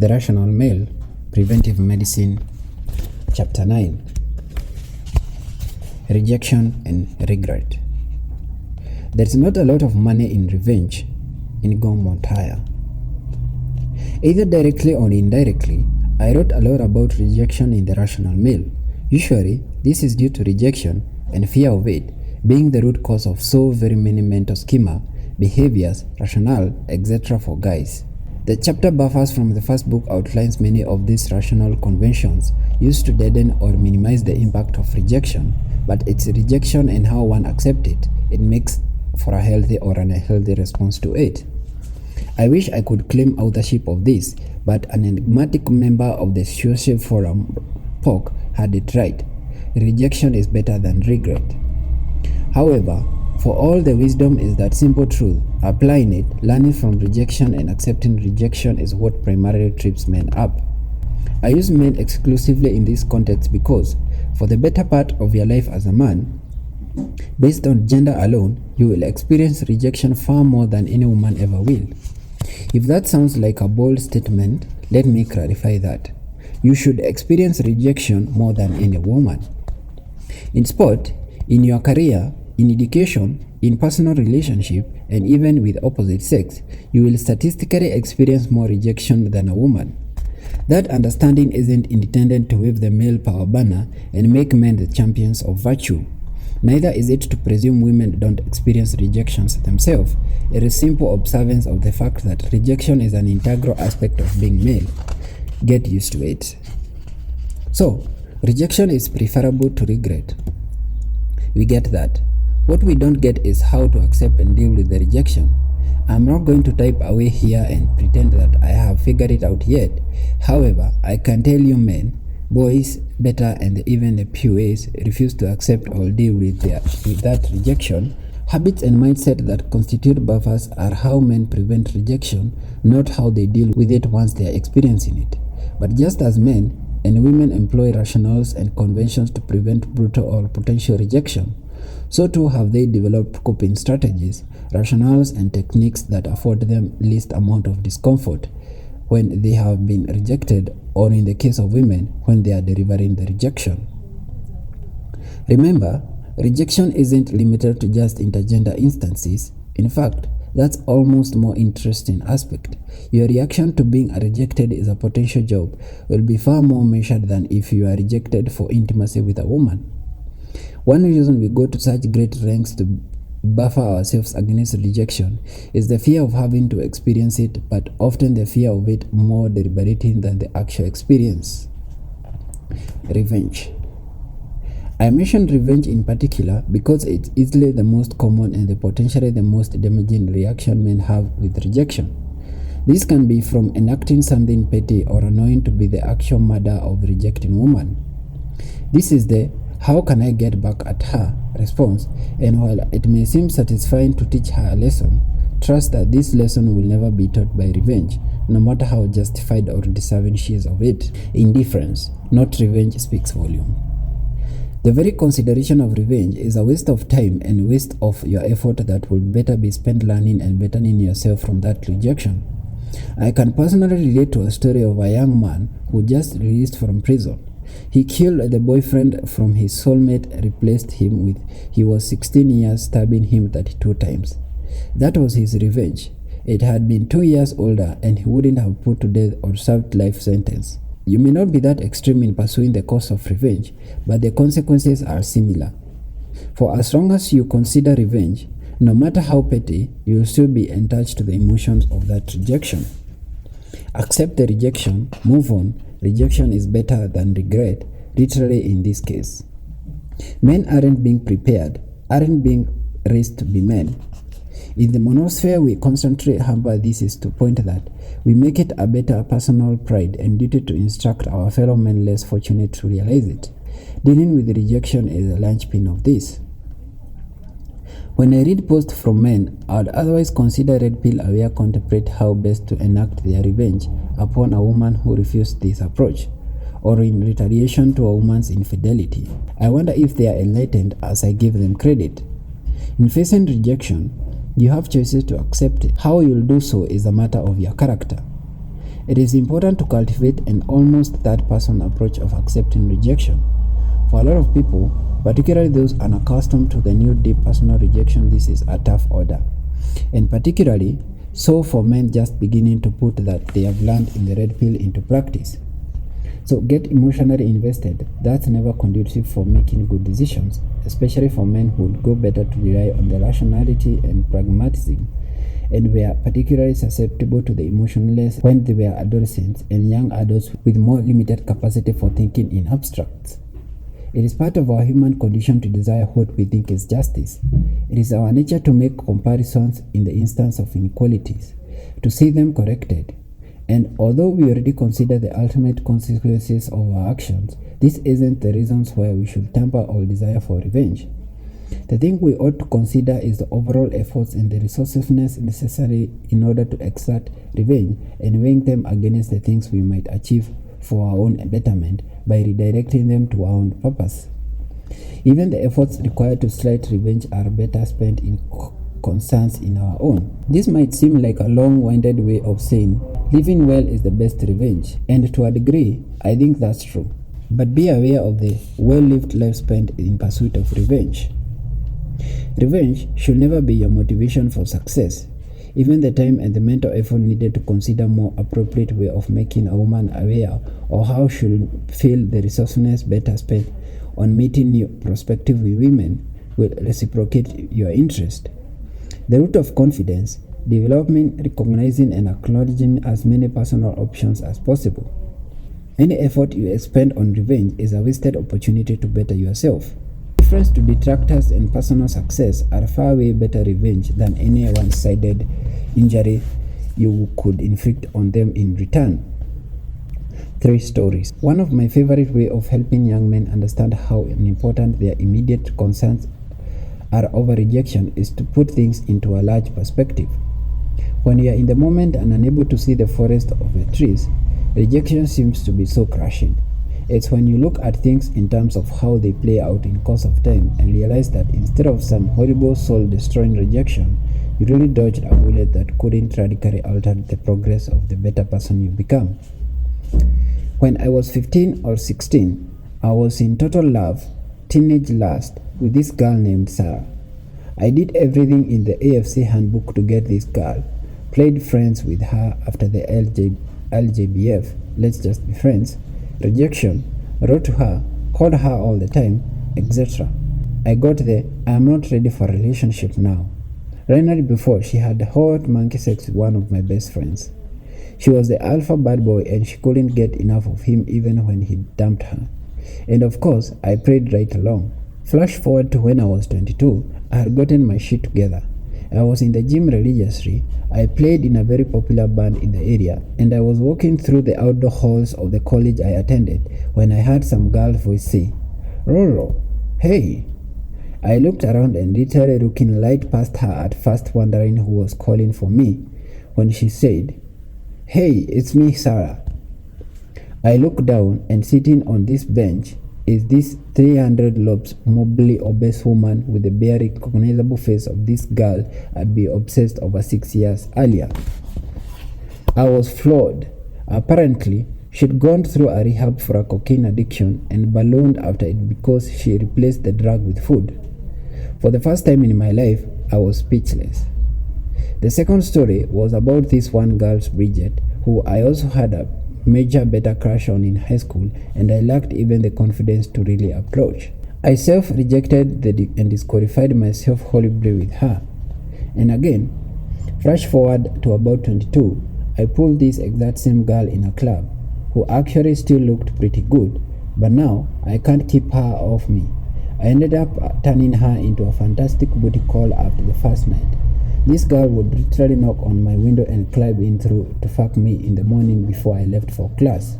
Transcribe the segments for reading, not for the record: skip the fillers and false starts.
The Rational Male, Preventive Medicine, Chapter 9, Rejection and Regret. There's not a lot of money in revenge in Montire. Either directly or indirectly, I wrote a lot about rejection in The Rational Male. Usually, this is due to rejection and fear of it being the root cause of so very many mental schema, behaviors, rationale, etc. for guys. The chapter buffers from the first book outlines many of these rational conventions used to deaden or minimize the impact of rejection, but it's rejection and how one accepts it. It makes for a healthy or an unhealthy response to it. I wish I could claim authorship of this, but an enigmatic member of the social forum, POC, had it right. Rejection is better than regret. However, for all the wisdom is that simple truth, applying it, learning from rejection and accepting rejection is what primarily trips men up. I use men exclusively in this context because, for the better part of your life as a man, based on gender alone, you will experience rejection far more than any woman ever will. If that sounds like a bold statement, let me clarify that. You should experience rejection more than any woman. In sport, in your career, in education, in personal relationship, and even with opposite sex, you will statistically experience more rejection than a woman. That understanding isn't intended to wave the male power banner and make men the champions of virtue. Neither is it to presume women don't experience rejections themselves. It is simple observance of the fact that rejection is an integral aspect of being male. Get used to it. So, rejection is preferable to regret. We get that. What we don't get is how to accept and deal with the rejection. I'm not going to type away here and pretend that I have figured it out yet. However, I can tell you men, boys, beta, and even the PUAs refuse to accept or deal with that rejection. Habits and mindset that constitute buffers are how men prevent rejection, not how they deal with it once they are experiencing it. But just as men and women employ rationales and conventions to prevent brutal or potential rejection, so too have they developed coping strategies, rationales, and techniques that afford them least amount of discomfort when they have been rejected, or in the case of women, when they are delivering the rejection. Remember, rejection isn't limited to just intergender instances. In fact, that's almost more interesting aspect. Your reaction to being rejected is a potential job will be far more measured than if you are rejected for intimacy with a woman. One reason we go to such great lengths to buffer ourselves against rejection is the fear of having to experience it, but often the fear of it more debilitating than the actual experience. Revenge. I mentioned revenge in particular because it's easily the most common and potentially the most damaging reaction men have with rejection. This can be from enacting something petty or annoying to be the actual murder of the rejecting woman. This is the "how can I get back at her" response, and while it may seem satisfying to teach her a lesson, trust that this lesson will never be taught by revenge, no matter how justified or deserving she is of it. Indifference, not revenge, speaks volume. The very consideration of revenge is a waste of time and waste of your effort that would better be spent learning and bettering yourself from that rejection. I can personally relate to a story of a young man who just released from prison. He killed the boyfriend from his soulmate, replaced him with he was 16 years, stabbing him 32 times. That was his revenge. It had been 2 years older and he wouldn't have put to death or served life sentence. You may not be that extreme in pursuing the cause of revenge, but the consequences are similar. For as long as you consider revenge, no matter how petty, you will still be attached to the emotions of that rejection. Accept the rejection, move on. Rejection is better than regret, literally in this case. Men aren't being prepared, aren't being raised to be men. In the monosphere, we constantly hamper this is to point that we make it a better personal pride and duty to instruct our fellow men less fortunate to realize it. Dealing with rejection is a linchpin of this. When I read posts from men, I would otherwise consider red pill aware contemplate how best to enact their revenge upon a woman who refused this approach, or in retaliation to a woman's infidelity. I wonder if they are enlightened as I give them credit. In facing rejection, you have choices to accept it. How you'll do so is a matter of your character. It is important to cultivate an almost third-person approach of accepting rejection. For a lot of people, particularly those unaccustomed to the new deep personal rejection, this is a tough order. And particularly so for men just beginning to put that they have learned in the red pill into practice. So get emotionally invested. That's never conducive for making good decisions, especially for men who would go better to rely on the rationality and pragmatism, and were particularly susceptible to the emotionless when they were adolescents and young adults with more limited capacity for thinking in abstracts. It is part of our human condition to desire what we think is justice. It is our nature to make comparisons in the instance of inequalities, to see them corrected. And although we already consider the ultimate consequences of our actions, this isn't the reasons why we should temper our desire for revenge. The thing we ought to consider is the overall efforts and the resourcefulness necessary in order to exert revenge, and weighing them against the things we might achieve for our own betterment by redirecting them to our own purpose. Even the efforts required to slight revenge are better spent in concerns in our own. This might seem like a long-winded way of saying living well is the best revenge, and to a degree, I think that's true. But be aware of the well-lived life spent in pursuit of revenge. Revenge should never be your motivation for success. Even the time and the mental effort needed to consider more appropriate way of making a woman aware of how she should feel the resourcefulness better spent on meeting new prospective women will reciprocate your interest. The root of confidence, developing, recognizing and acknowledging as many personal options as possible. Any effort you expend on revenge is a wasted opportunity to better yourself. Reference to detractors and personal success are far way better revenge than any one-sided injury you could inflict on them in return. 3 stories. One of my favorite way of helping young men understand how important their immediate concerns are over rejection is to put things into a large perspective. When you are in the moment and unable to see the forest of the trees, rejection seems to be so crushing. It's when you look at things in terms of how they play out in course of time and realize that instead of some horrible soul-destroying rejection, you really dodged a bullet that couldn't radically alter the progress of the better person you become. When I was 15 or 16, I was in total love, teenage lust, with this girl named Sarah. I did everything in the AFC handbook to get this girl, played friends with her after the LJBF, let's just be friends, rejection, wrote to her, called her all the time, etc. I got the I'm not ready for a relationship now. Right now before, she had hot monkey sex with one of my best friends. She was the alpha bad boy and she couldn't get enough of him even when he dumped her. And of course, I prayed right along. Flash forward to when I was 22, I had gotten my shit together. I was in the gym religiously, I played in a very popular band in the area, and I was walking through the outdoor halls of the college I attended when I heard some girl's voice say, "Rollo, hey." I looked around and literally looking right past her at first wondering who was calling for me, when she said, "Hey, it's me, Sarah." I looked down and sitting on this bench is this 300 lobes morbidly obese woman with the barely recognizable face of this girl I'd been obsessed over 6 years earlier. I was floored. Apparently, she'd gone through a rehab for a cocaine addiction and ballooned after it because she replaced the drug with food. For the first time in my life, I was speechless. The second story was about this one girl, Bridget, who I also had a major beta crush on in high school, and I lacked even the confidence to really approach. I self-rejected and disqualified myself horribly with her. And again, flash forward to about 22, I pulled this exact same girl in a club, who actually still looked pretty good, but now I can't keep her off me. I ended up turning her into a fantastic booty call after the first night. This girl would literally knock on my window and climb in through to fuck me in the morning before I left for class.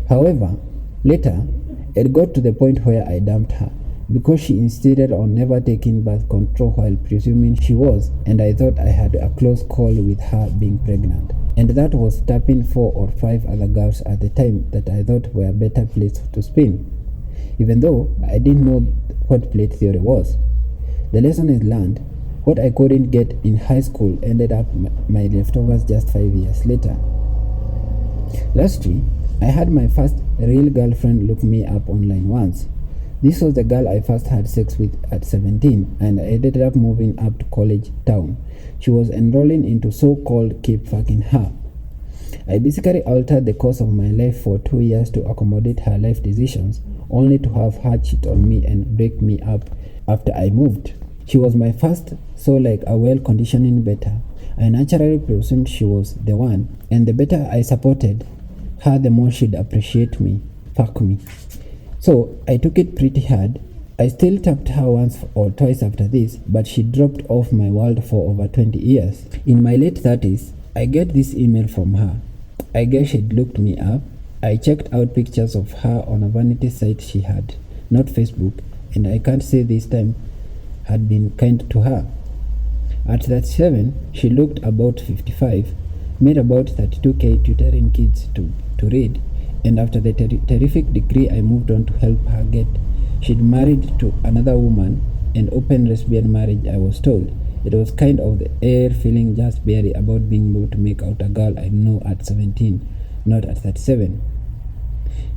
However, later, it got to the point where I dumped her because she insisted on never taking birth control while presuming she was, and I thought I had a close call with her being pregnant. And that was tapping 4 or 5 other girls at the time that I thought were better placed to spin, even though I didn't know what plate theory was. The lesson is learned. What I couldn't get in high school ended up my leftovers just 5 years later. Lastly, I had my first real girlfriend look me up online once. This was the girl I first had sex with at 17, and I ended up moving up to college town. She was enrolling into so-called keep fucking her. I basically altered the course of my life for 2 years to accommodate her life decisions, only to have her cheat on me and break me up after I moved. She was my first, so like a well-conditioning beta. I naturally presumed she was the one, and the better I supported her, the more she'd appreciate me. Fuck me. So I took it pretty hard. I still tapped her once or twice after this, but she dropped off my world for over 20 years. In my late 30s, I get this email from her. I guess she'd looked me up. I checked out pictures of her on a vanity site she had, not Facebook, and I can't say this time had been kind to her. At 37, she looked about 55, made about 32k tutoring kids to read, and after the terrific degree I moved on to help her get, she'd married to another woman, an open lesbian marriage I was told. It was kind of the air feeling just barely about being able to make out a girl I know at 17, not at 37.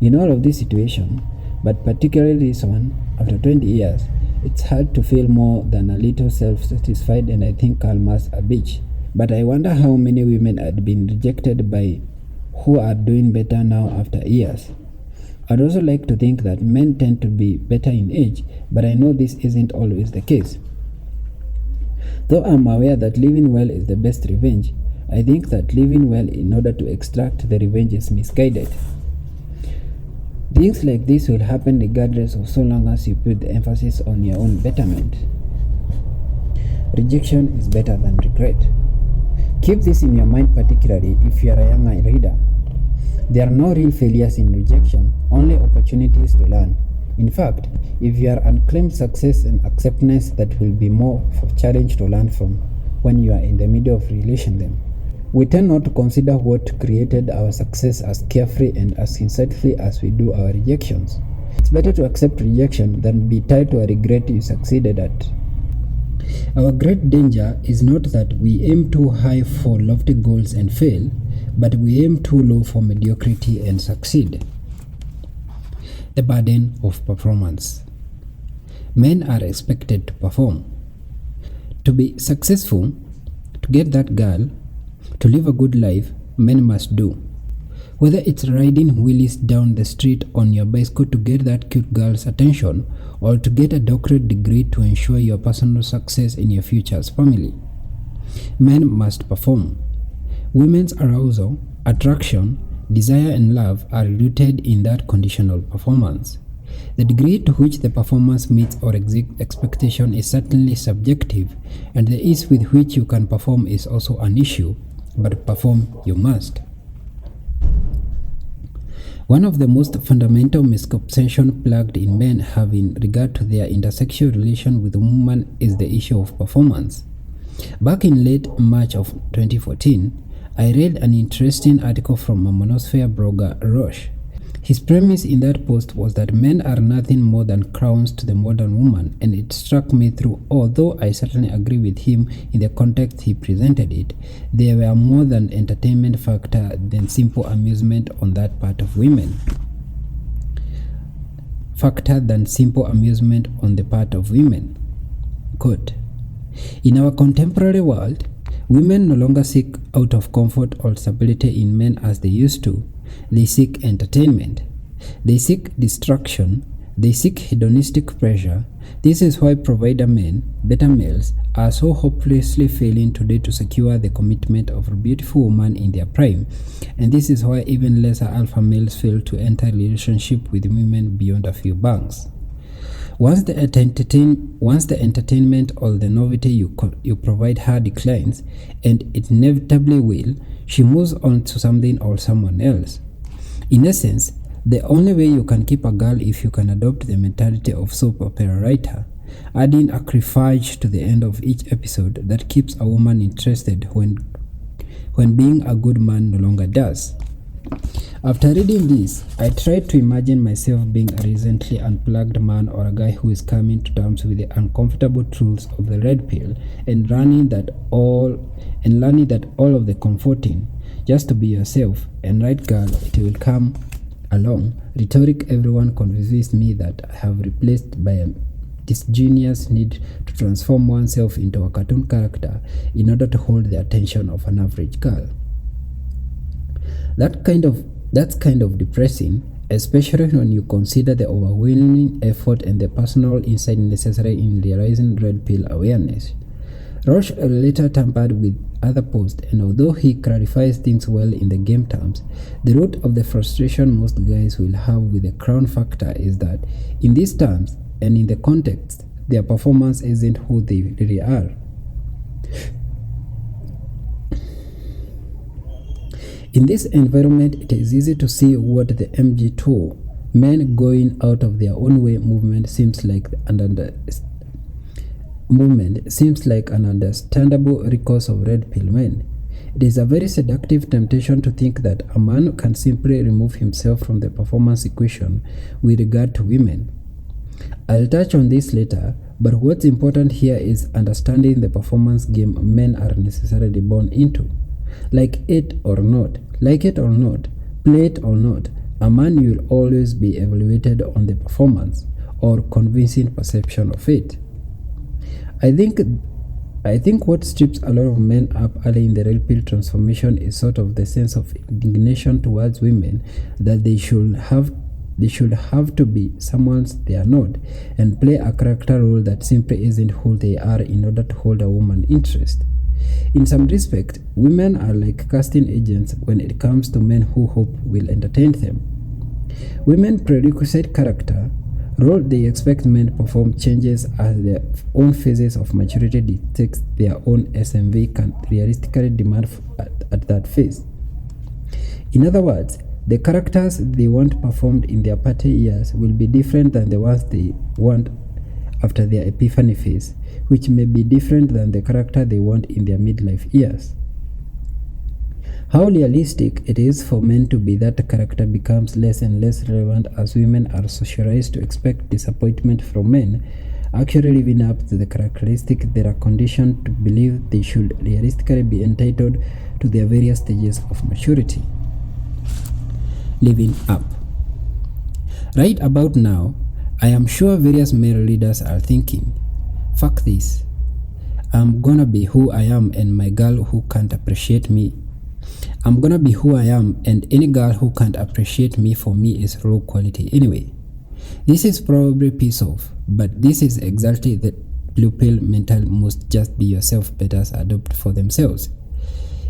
In all of this situation, but particularly this one, after 20 years, it's hard to feel more than a little self-satisfied, and I think Kalma's a bitch. But I wonder how many women had been rejected by who are doing better now after years. I'd also like to think that men tend to be better in age, but I know this isn't always the case. Though I'm aware that living well is the best revenge, I think that living well in order to extract the revenge is misguided. Things like this will happen regardless of so long as you put the emphasis on your own betterment. Rejection is better than regret. Keep this in your mind, particularly if you are a younger reader. There are no real failures in rejection, only opportunities to learn. In fact, if you are unclaimed success and acceptance, that will be more of a challenge to learn from when you are in the middle of relation them. We tend not to consider what created our success as carefree and as insightfully as we do our rejections. It's better to accept rejection than be tied to a regret you succeeded at. Our great danger is not that we aim too high for lofty goals and fail, but we aim too low for mediocrity and succeed. The burden of performance. Men are expected to perform. To be successful, to get that girl, to live a good life, men must do. Whether it's riding wheelies down the street on your bicycle to get that cute girl's attention, or to get a doctorate degree to ensure your personal success in your future's family. Men must perform. Women's arousal, attraction, desire and love are rooted in that conditional performance. The degree to which the performance meets or exceeds expectation is certainly subjective, and the ease with which you can perform is also an issue, but perform you must. One of the most fundamental misconceptions plagued in men have in regard to their intersexual relation with women is the issue of performance. Back in late March of 2014, I read an interesting article from a monosphere blogger, Roche. His premise in that post was that men are nothing more than crowns to the modern woman, and it struck me through, although I certainly agree with him in the context he presented it, there were more than entertainment factor than simple amusement on that part of women. Quote, in our contemporary world, women no longer seek out of comfort or stability in men as they used to. They seek entertainment. They seek distraction. They seek hedonistic pleasure. This is why provider men, beta males, are so hopelessly failing today to secure the commitment of a beautiful woman in their prime. And this is why even lesser alpha males fail to enter a relationship with women beyond a few banks. Once the entertainment or the novelty you provide her declines, and it inevitably will, she moves on to something or someone else. In essence, the only way you can keep a girl if you can adopt the mentality of soap opera writer, adding a criffage to the end of each episode that keeps a woman interested when being a good man no longer does. After reading this, I tried to imagine myself being a recently unplugged man or a guy who is coming to terms with the uncomfortable truths of the red pill and learning that all of the comforting, just to be yourself, and right girl, it will come along. Rhetoric everyone convinces me that I have replaced by a disgenious need to transform oneself into a cartoon character in order to hold the attention of an average girl. That's kind of depressing, especially when you consider the overwhelming effort and the personal insight necessary in realizing red pill awareness. Roche later tampered with other posts, and although he clarifies things well in the game terms, the root of the frustration most guys will have with the crown factor is that, in these terms and in the context, their performance isn't who they really are. In this environment, it is easy to see what the MG2 men going out of their own way movement seems like an understandable recourse of red pill men. It is a very seductive temptation to think that a man can simply remove himself from the performance equation with regard to women. I'll touch on this later, but what's important here is understanding the performance game men are necessarily born into. Like it or not, play it or not, a man will always be evaluated on the performance or convincing perception of it. I think what strips a lot of men up early in the red pill transformation is sort of the sense of indignation towards women that they should have to be someone they are not and play a character role that simply isn't who they are in order to hold a woman's interest. In some respect, women are like casting agents when it comes to men who hope will entertain them. Women prerequisite character role they expect men to perform changes as their own phases of maturity dictates their own SMV can realistically demand at that phase. In other words, the characters they want performed in their party years will be different than the ones they want after their epiphany phase, which may be different than the character they want in their midlife years. How realistic it is for men to be that character becomes less and less relevant as women are socialized to expect disappointment from men, actually living up to the characteristic they are conditioned to believe they should realistically be entitled to their various stages of maturity. Living up. Right about now, I am sure various male leaders are thinking, fuck this. I'm gonna be who I am and my girl who can't appreciate me. I'm gonna be who I am and any girl who can't appreciate me for me is low quality anyway. This is probably piss off, but this is exactly the blue pill mental must just be yourself betters adopt for themselves.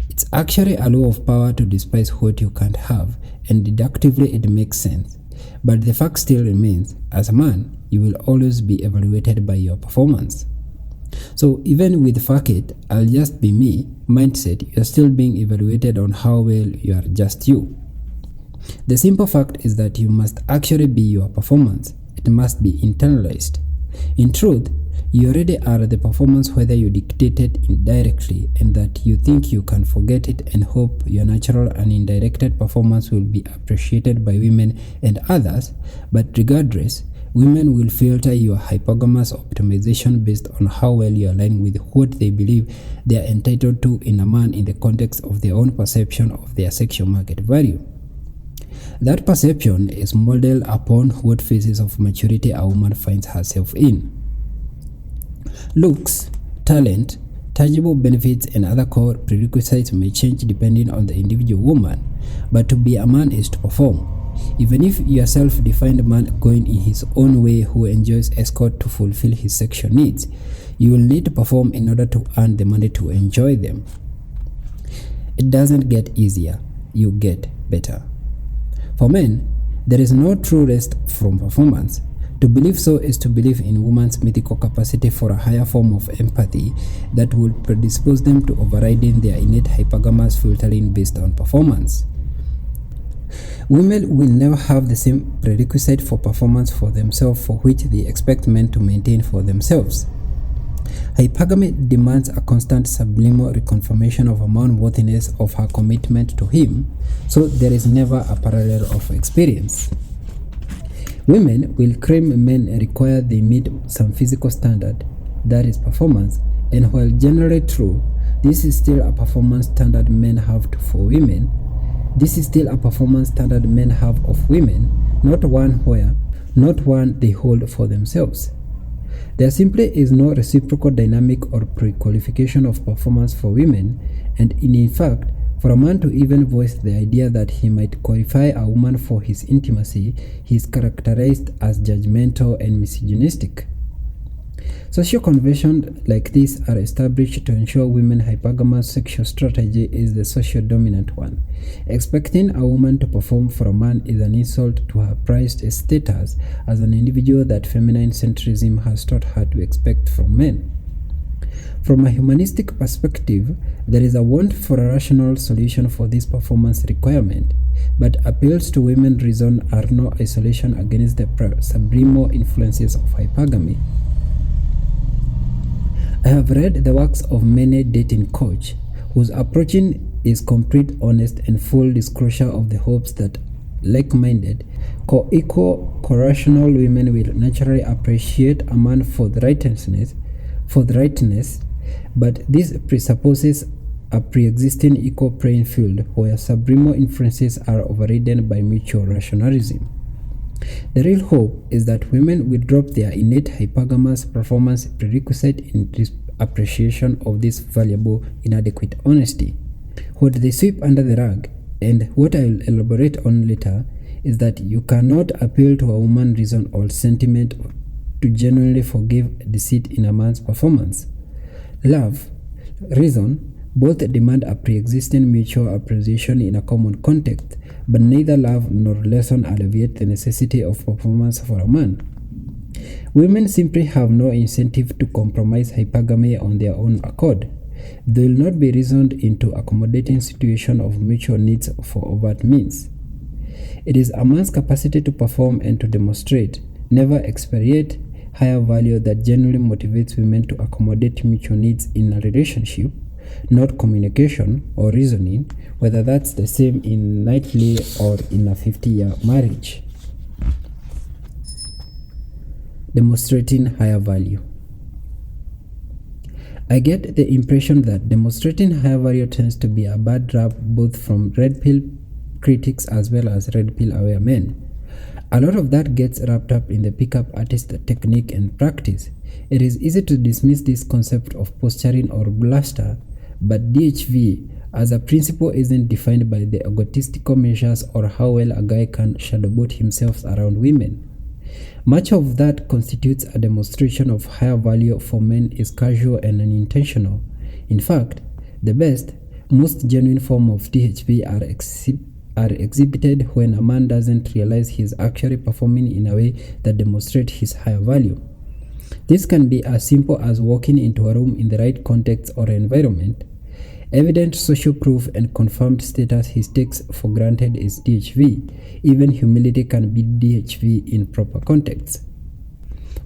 It's actually a law of power to despise what you can't have, and deductively it makes sense. But the fact still remains, as a man, you will always be evaluated by your performance. So even with fuck it, I'll just be me mindset, you're still being evaluated on how well you are just you. The simple fact is that you must actually be your performance. It must be internalized. In truth, you already are the performance whether you dictate it indirectly and that you think you can forget it and hope your natural and indirected performance will be appreciated by women and others, but regardless, women will filter your hypogamous optimization based on how well you align with what they believe they are entitled to in a man in the context of their own perception of their sexual market value. That perception is modeled upon what phases of maturity a woman finds herself in. Looks, talent, tangible benefits, and other core prerequisites may change depending on the individual woman, but to be a man is to perform. Even if you're a self-defined man going in his own way who enjoys escort to fulfill his sexual needs, you will need to perform in order to earn the money to enjoy them. It doesn't get easier, you get better. For men, there is no true rest from performance. To believe so is to believe in woman's mythical capacity for a higher form of empathy that would predispose them to overriding their innate hypergamous filtering based on performance. Women will never have the same prerequisite for performance for themselves for which they expect men to maintain for themselves. Hypergamy demands a constant subliminal reconfirmation of a man's worthiness of her commitment to him, so there is never a parallel of experience. Women will claim men require they meet some physical standard, that is performance, and while generally true, this is still a performance standard men have for women. This is still a performance standard men have of women, not one they hold for themselves. There simply is no reciprocal dynamic or pre-qualification of performance for women, and in fact, for a man to even voice the idea that he might qualify a woman for his intimacy, he is characterized as judgmental and misogynistic. Social conventions like this are established to ensure women's hypergamous sexual strategy is the social dominant one. Expecting a woman to perform for a man is an insult to her prized status as an individual that feminine centrism has taught her to expect from men. From a humanistic perspective, there is a want for a rational solution for this performance requirement, but appeals to women's reason are no isolation against the subliminal influences of hypergamy. I have read the works of many dating coach whose approach is complete, honest, and full disclosure of the hopes that like-minded, co-equal, co-rational women will naturally appreciate a man for the rightness, but this presupposes a pre-existing equal playing field where subliminal influences are overridden by mutual rationalism. The real hope is that women will drop their innate hypergamous performance prerequisite in appreciation of this valuable inadequate honesty. What they sweep under the rug, and what I will elaborate on later, is that you cannot appeal to a woman's reason or sentiment to genuinely forgive deceit in a man's performance. Love, reason, both demand a pre-existing mutual appreciation in a common context, but neither love nor reason alleviate the necessity of performance for a man. Women simply have no incentive to compromise hypergamy on their own accord. They will not be reasoned into accommodating situations of mutual needs for overt means. It is a man's capacity to perform and to demonstrate, never experience, higher value that genuinely motivates women to accommodate mutual needs in a relationship, not communication or reasoning, whether that's the same in nightly or in a 50-year marriage. Demonstrating higher value. I get the impression that demonstrating higher value tends to be a bad rap both from red pill critics as well as red pill aware men. A lot of that gets wrapped up in the pickup artist technique and practice. It is easy to dismiss this concept of posturing or bluster, but DHV as a principle isn't defined by the egotistical measures or how well a guy can shadowboat himself around women. Much of that constitutes a demonstration of higher value for men is casual and unintentional. In fact, the best, most genuine form of DHV are exhibited when a man doesn't realize he is actually performing in a way that demonstrates his higher value. This can be as simple as walking into a room in the right context or environment. Evident social proof and confirmed status he takes for granted is DHV. Even humility can be DHV in proper context.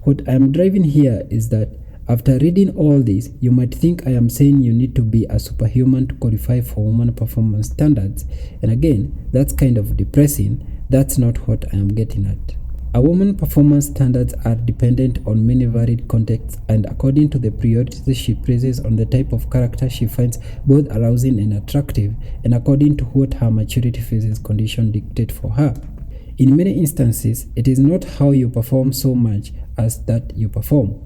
What I am driving here is that after reading all this, you might think I am saying you need to be a superhuman to qualify for woman performance standards, and again, that's kind of depressing. That's not what I am getting at. A woman's performance standards are dependent on many varied contexts and according to the priorities she places on the type of character she finds both arousing and attractive, and according to what her maturity phases condition dictate for her. In many instances, it is not how you perform so much as that you perform.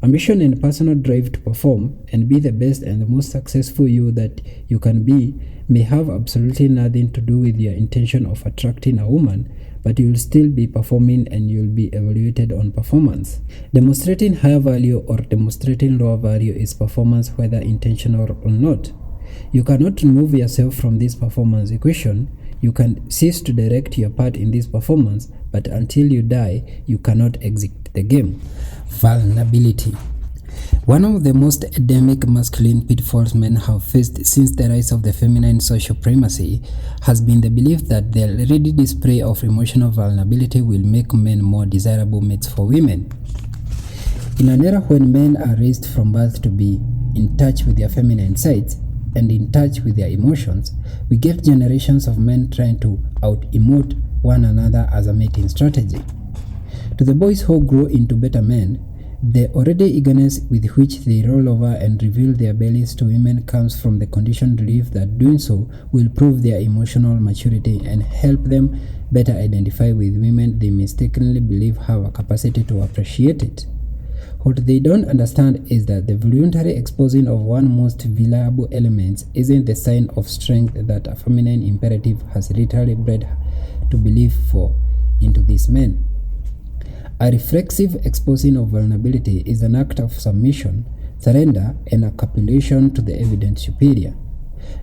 Ambition and personal drive to perform and be the best and the most successful you that you can be may have absolutely nothing to do with your intention of attracting a woman, but you will still be performing and you will be evaluated on performance. Demonstrating higher value or demonstrating lower value is performance, whether intentional or not. You cannot remove yourself from this performance equation. You can cease to direct your part in this performance, but until you die, you cannot exit the game. Vulnerability. One of the most endemic masculine pitfalls men have faced since the rise of the feminine social primacy has been the belief that their ready display of emotional vulnerability will make men more desirable mates for women. In an era when men are raised from birth to be in touch with their feminine sides and in touch with their emotions, we get generations of men trying to out-emote one another as a mating strategy. To the boys who grow into better men, The already eagerness with which they roll over and reveal their bellies to women comes from the conditioned belief that doing so will prove their emotional maturity and help them better identify with women they mistakenly believe have a capacity to appreciate it. What they don't understand is that the voluntary exposing of one most valuable elements isn't the sign of strength that a feminine imperative has literally bred to believe for into these men. A reflexive exposing of vulnerability is an act of submission, surrender, and a capitulation to the evident superior.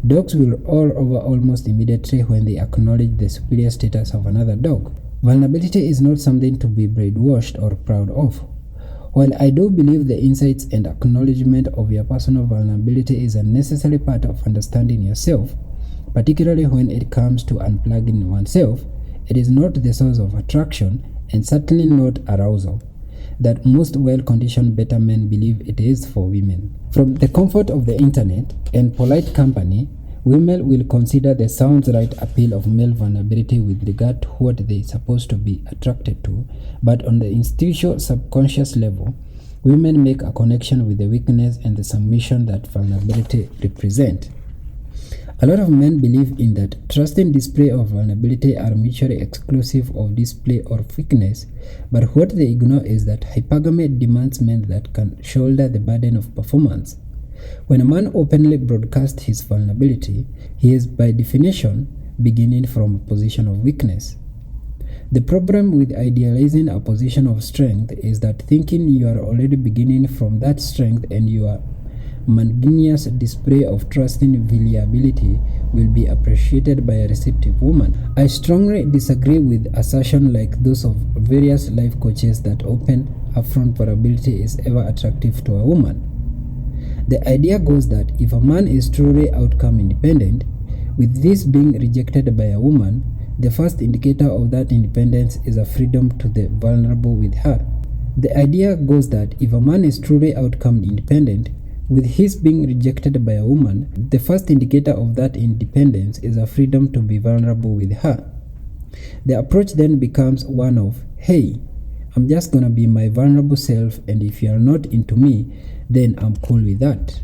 Dogs will roll over almost immediately when they acknowledge the superior status of another dog. Vulnerability is not something to be brainwashed or proud of. While I do believe the insights and acknowledgement of your personal vulnerability is a necessary part of understanding yourself, particularly when it comes to unplugging oneself, it is not the source of attraction and certainly not arousal that most well-conditioned beta men believe it is for women. From the comfort of the internet and polite company, women will consider the sounds right appeal of male vulnerability with regard to what they are supposed to be attracted to, but on the instinctual subconscious level, women make a connection with the weakness and the submission that vulnerability represent. A lot of men believe in that trust and display of vulnerability are mutually exclusive of display or weakness, but what they ignore is that hypergamy demands men that can shoulder the burden of performance. When a man openly broadcasts his vulnerability, he is by definition beginning from a position of weakness. The problem with idealizing a position of strength is that thinking you are already beginning from that strength and your magnanimous display of trusting vulnerability will be appreciated by a receptive woman. I strongly disagree with assertions like those of various life coaches that open upfront vulnerability is ever attractive to a woman. The idea goes that if a man is truly outcome independent, with this being rejected by a woman, the first indicator of that independence is a freedom to the vulnerable with her. The idea goes that if a man is truly outcome independent, with his being rejected by a woman, the first indicator of that independence is a freedom to be vulnerable with her. The approach then becomes one of, hey, I'm just gonna be my vulnerable self, and if you are not into me, then I'm cool with that.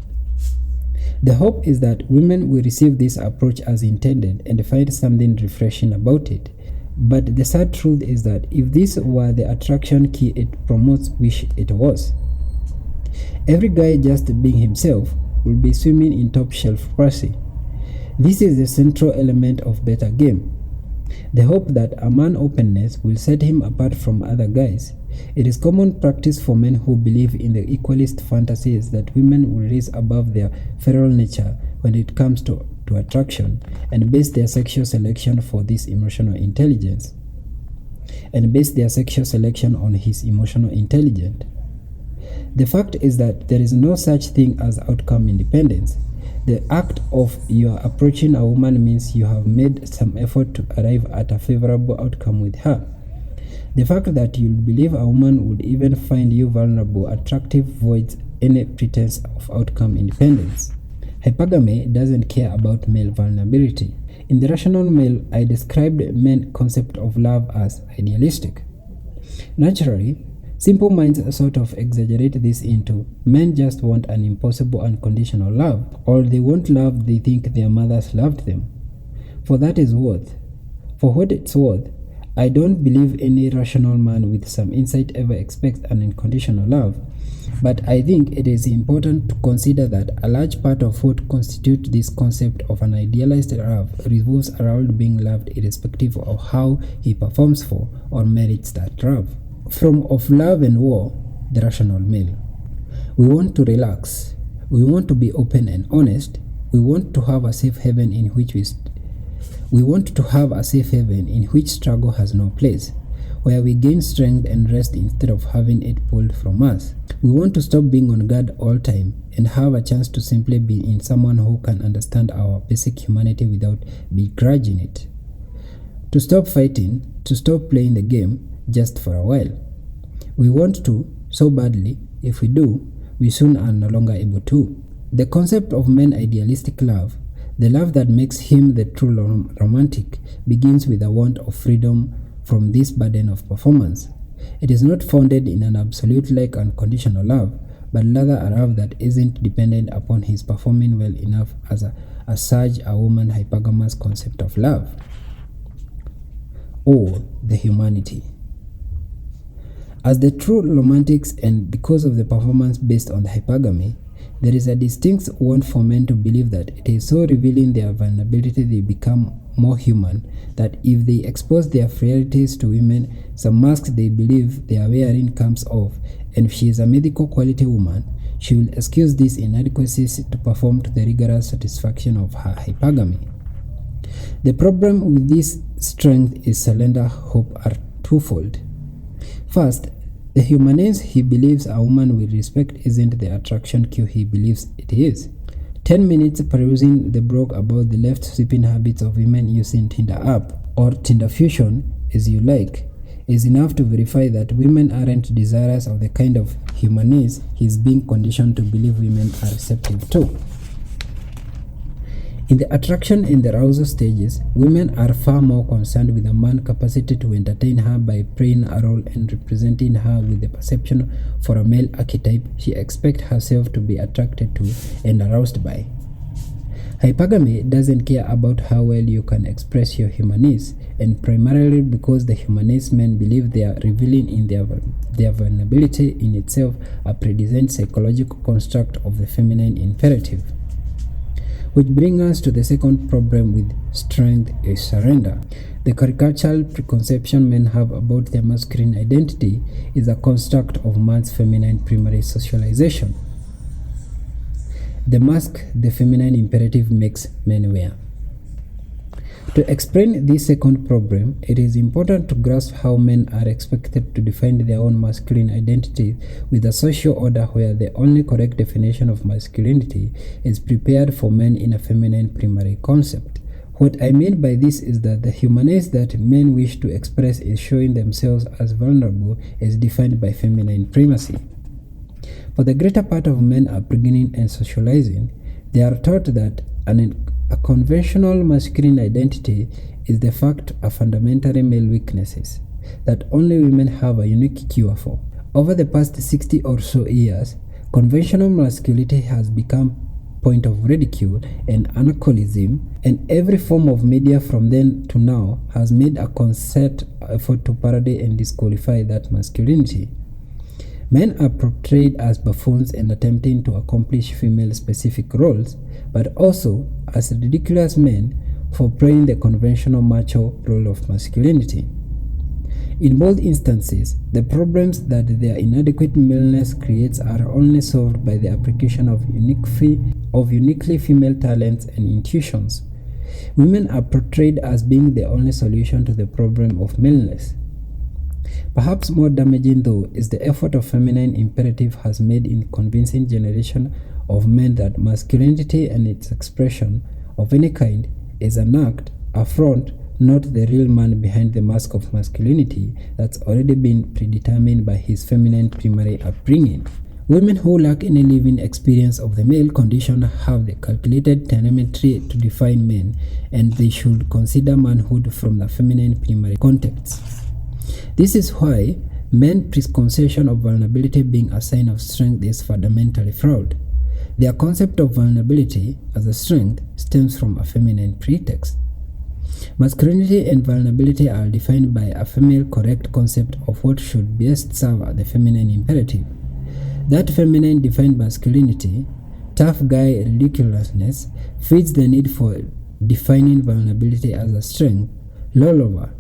The hope is that women will receive this approach as intended and find something refreshing about it. But the sad truth is that if this were the attraction key it promotes, which it was, every guy just being himself will be swimming in top shelf pricey. This is the central element of better game. The hope that a man's openness will set him apart from other guys. It is common practice for men who believe in the equalist fantasies that women will rise above their feral nature when it comes to attraction and base their sexual selection for this emotional intelligence. And base their sexual selection on his emotional intelligence. The fact is that there is no such thing as outcome independence. The act of your approaching a woman means you have made some effort to arrive at a favorable outcome with her. The fact that you believe a woman would even find you vulnerable attractive voids any pretense of outcome independence. Hypergamy doesn't care about male vulnerability. In the rational male, I described men's concept of love as idealistic. Naturally, simple minds sort of exaggerate this into men just want an impossible unconditional love, or they want love they think their mothers loved them. For what it's worth, I don't believe any rational man with some insight ever expects an unconditional love, but I think it is important to consider that a large part of what constitutes this concept of an idealized love revolves around being loved irrespective of how he performs for or merits that love. From Of Love and War, the rational male. We want to relax. We want to be open and honest. We want to have a safe haven in which struggle has no place, where we gain strength and rest instead of having it pulled from us. We want to stop being on guard all time and have a chance to simply be in someone who can understand our basic humanity without begrudging it. To stop fighting, to stop playing the game just for a while. We want to so badly. If we do, we soon are no longer able to. The concept of men idealistic love, the love that makes him the true romantic, begins with a want of freedom from this burden of performance. It is not founded in an absolute like unconditional love, but rather a love that isn't dependent upon his performing well enough as such a woman hypergamous concept of love. Or the humanity. As the true romantics, and because of the performance based on the hypergamy, there is a distinct want for men to believe that it is so revealing their vulnerability they become more human, that if they expose their frailties to women, some mask they believe they are wearing comes off, and if she is a medical quality woman, she will excuse these inadequacies to perform to the rigorous satisfaction of her hypergamy. The problem with this strength is slender hope are twofold. First, the humanize he believes a woman will respect isn't the attraction cue he believes it is. 10 minutes perusing the blog about the left sweeping habits of women using Tinder app, or Tinder fusion as you like, is enough to verify that women aren't desirous of the kind of humanize he's being conditioned to believe women are receptive to. In the attraction and the arousal stages, women are far more concerned with a man's capacity to entertain her by playing a role and representing her with the perception for a male archetype she expects herself to be attracted to and aroused by. Hypergamy doesn't care about how well you can express your humanize, and primarily because the humanize men believe they are revealing in their vulnerability in itself a predestined psychological construct of the feminine imperative. Which brings us to the second problem with strength is surrender. The caricatural preconception men have about their masculine identity is a construct of man's feminine primary socialization. The mask the feminine imperative makes men wear. To explain this second problem, it is important to grasp how men are expected to define their own masculine identity with a social order where the only correct definition of masculinity is prepared for men in a feminine primary concept. What I mean by this is that the humanize that men wish to express is showing themselves as vulnerable is defined by feminine primacy. For the greater part of men upbringing and socializing, they are taught that a conventional masculine identity is the fact of fundamentally male weaknesses that only women have a unique cure for. Over the past 60 or so years, conventional masculinity has become point of ridicule and anachronism, and every form of media from then to now has made a concerted effort to parody and disqualify that masculinity. Men are portrayed as buffoons and attempting to accomplish female-specific roles, but also as ridiculous men for playing the conventional macho role of masculinity. In both instances, the problems that their inadequate maleness creates are only solved by the application of uniquely female talents and intuitions. Women are portrayed as being the only solution to the problem of maleness. Perhaps more damaging, though, is the effort of feminine imperative has made in convincing generation of men that masculinity and its expression of any kind is an act, a front, not the real man behind the mask of masculinity that's already been predetermined by his feminine primary upbringing. Women who lack any living experience of the male condition have the calculated telemetry to define men, and they should consider manhood from the feminine primary context. This is why men's preconception of vulnerability being a sign of strength is fundamentally flawed. Their concept of vulnerability as a strength stems from a feminine pretext. Masculinity and vulnerability are defined by a female correct concept of what should best serve the feminine imperative. That feminine defined masculinity, tough guy ridiculousness, feeds the need for defining vulnerability as a strength, roll over,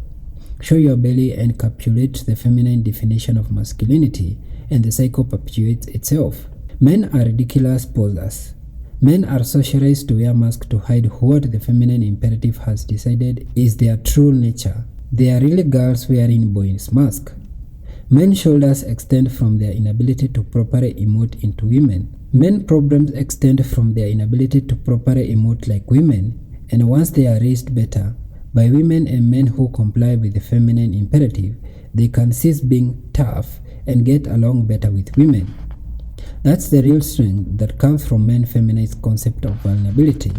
show your belly, and capitulate the feminine definition of masculinity, and the cycle perpetuates itself. Men are ridiculous posers. Men are socialized to wear masks to hide what the feminine imperative has decided is their true nature. They are really girls wearing boys' masks. Men's shoulders extend from their inability to properly emote into women. Men problems extend from their inability to properly emote like women, and once they are raised better, by women and men who comply with the feminine imperative, they can cease being tough and get along better with women. That's the real strength that comes from men's feminist concept of vulnerability,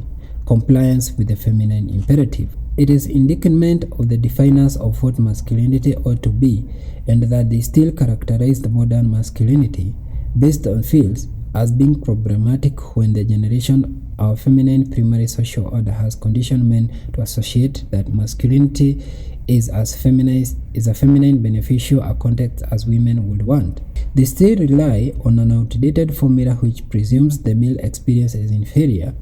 compliance with the feminine imperative. It is indictment of the definers of what masculinity ought to be, and that they still characterize the modern masculinity based on fields as being problematic when the generation our feminine primary social order has conditioned men to associate that masculinity is a feminine beneficial a context as women would want. They still rely on an outdated formula which presumes the male experience is inferior,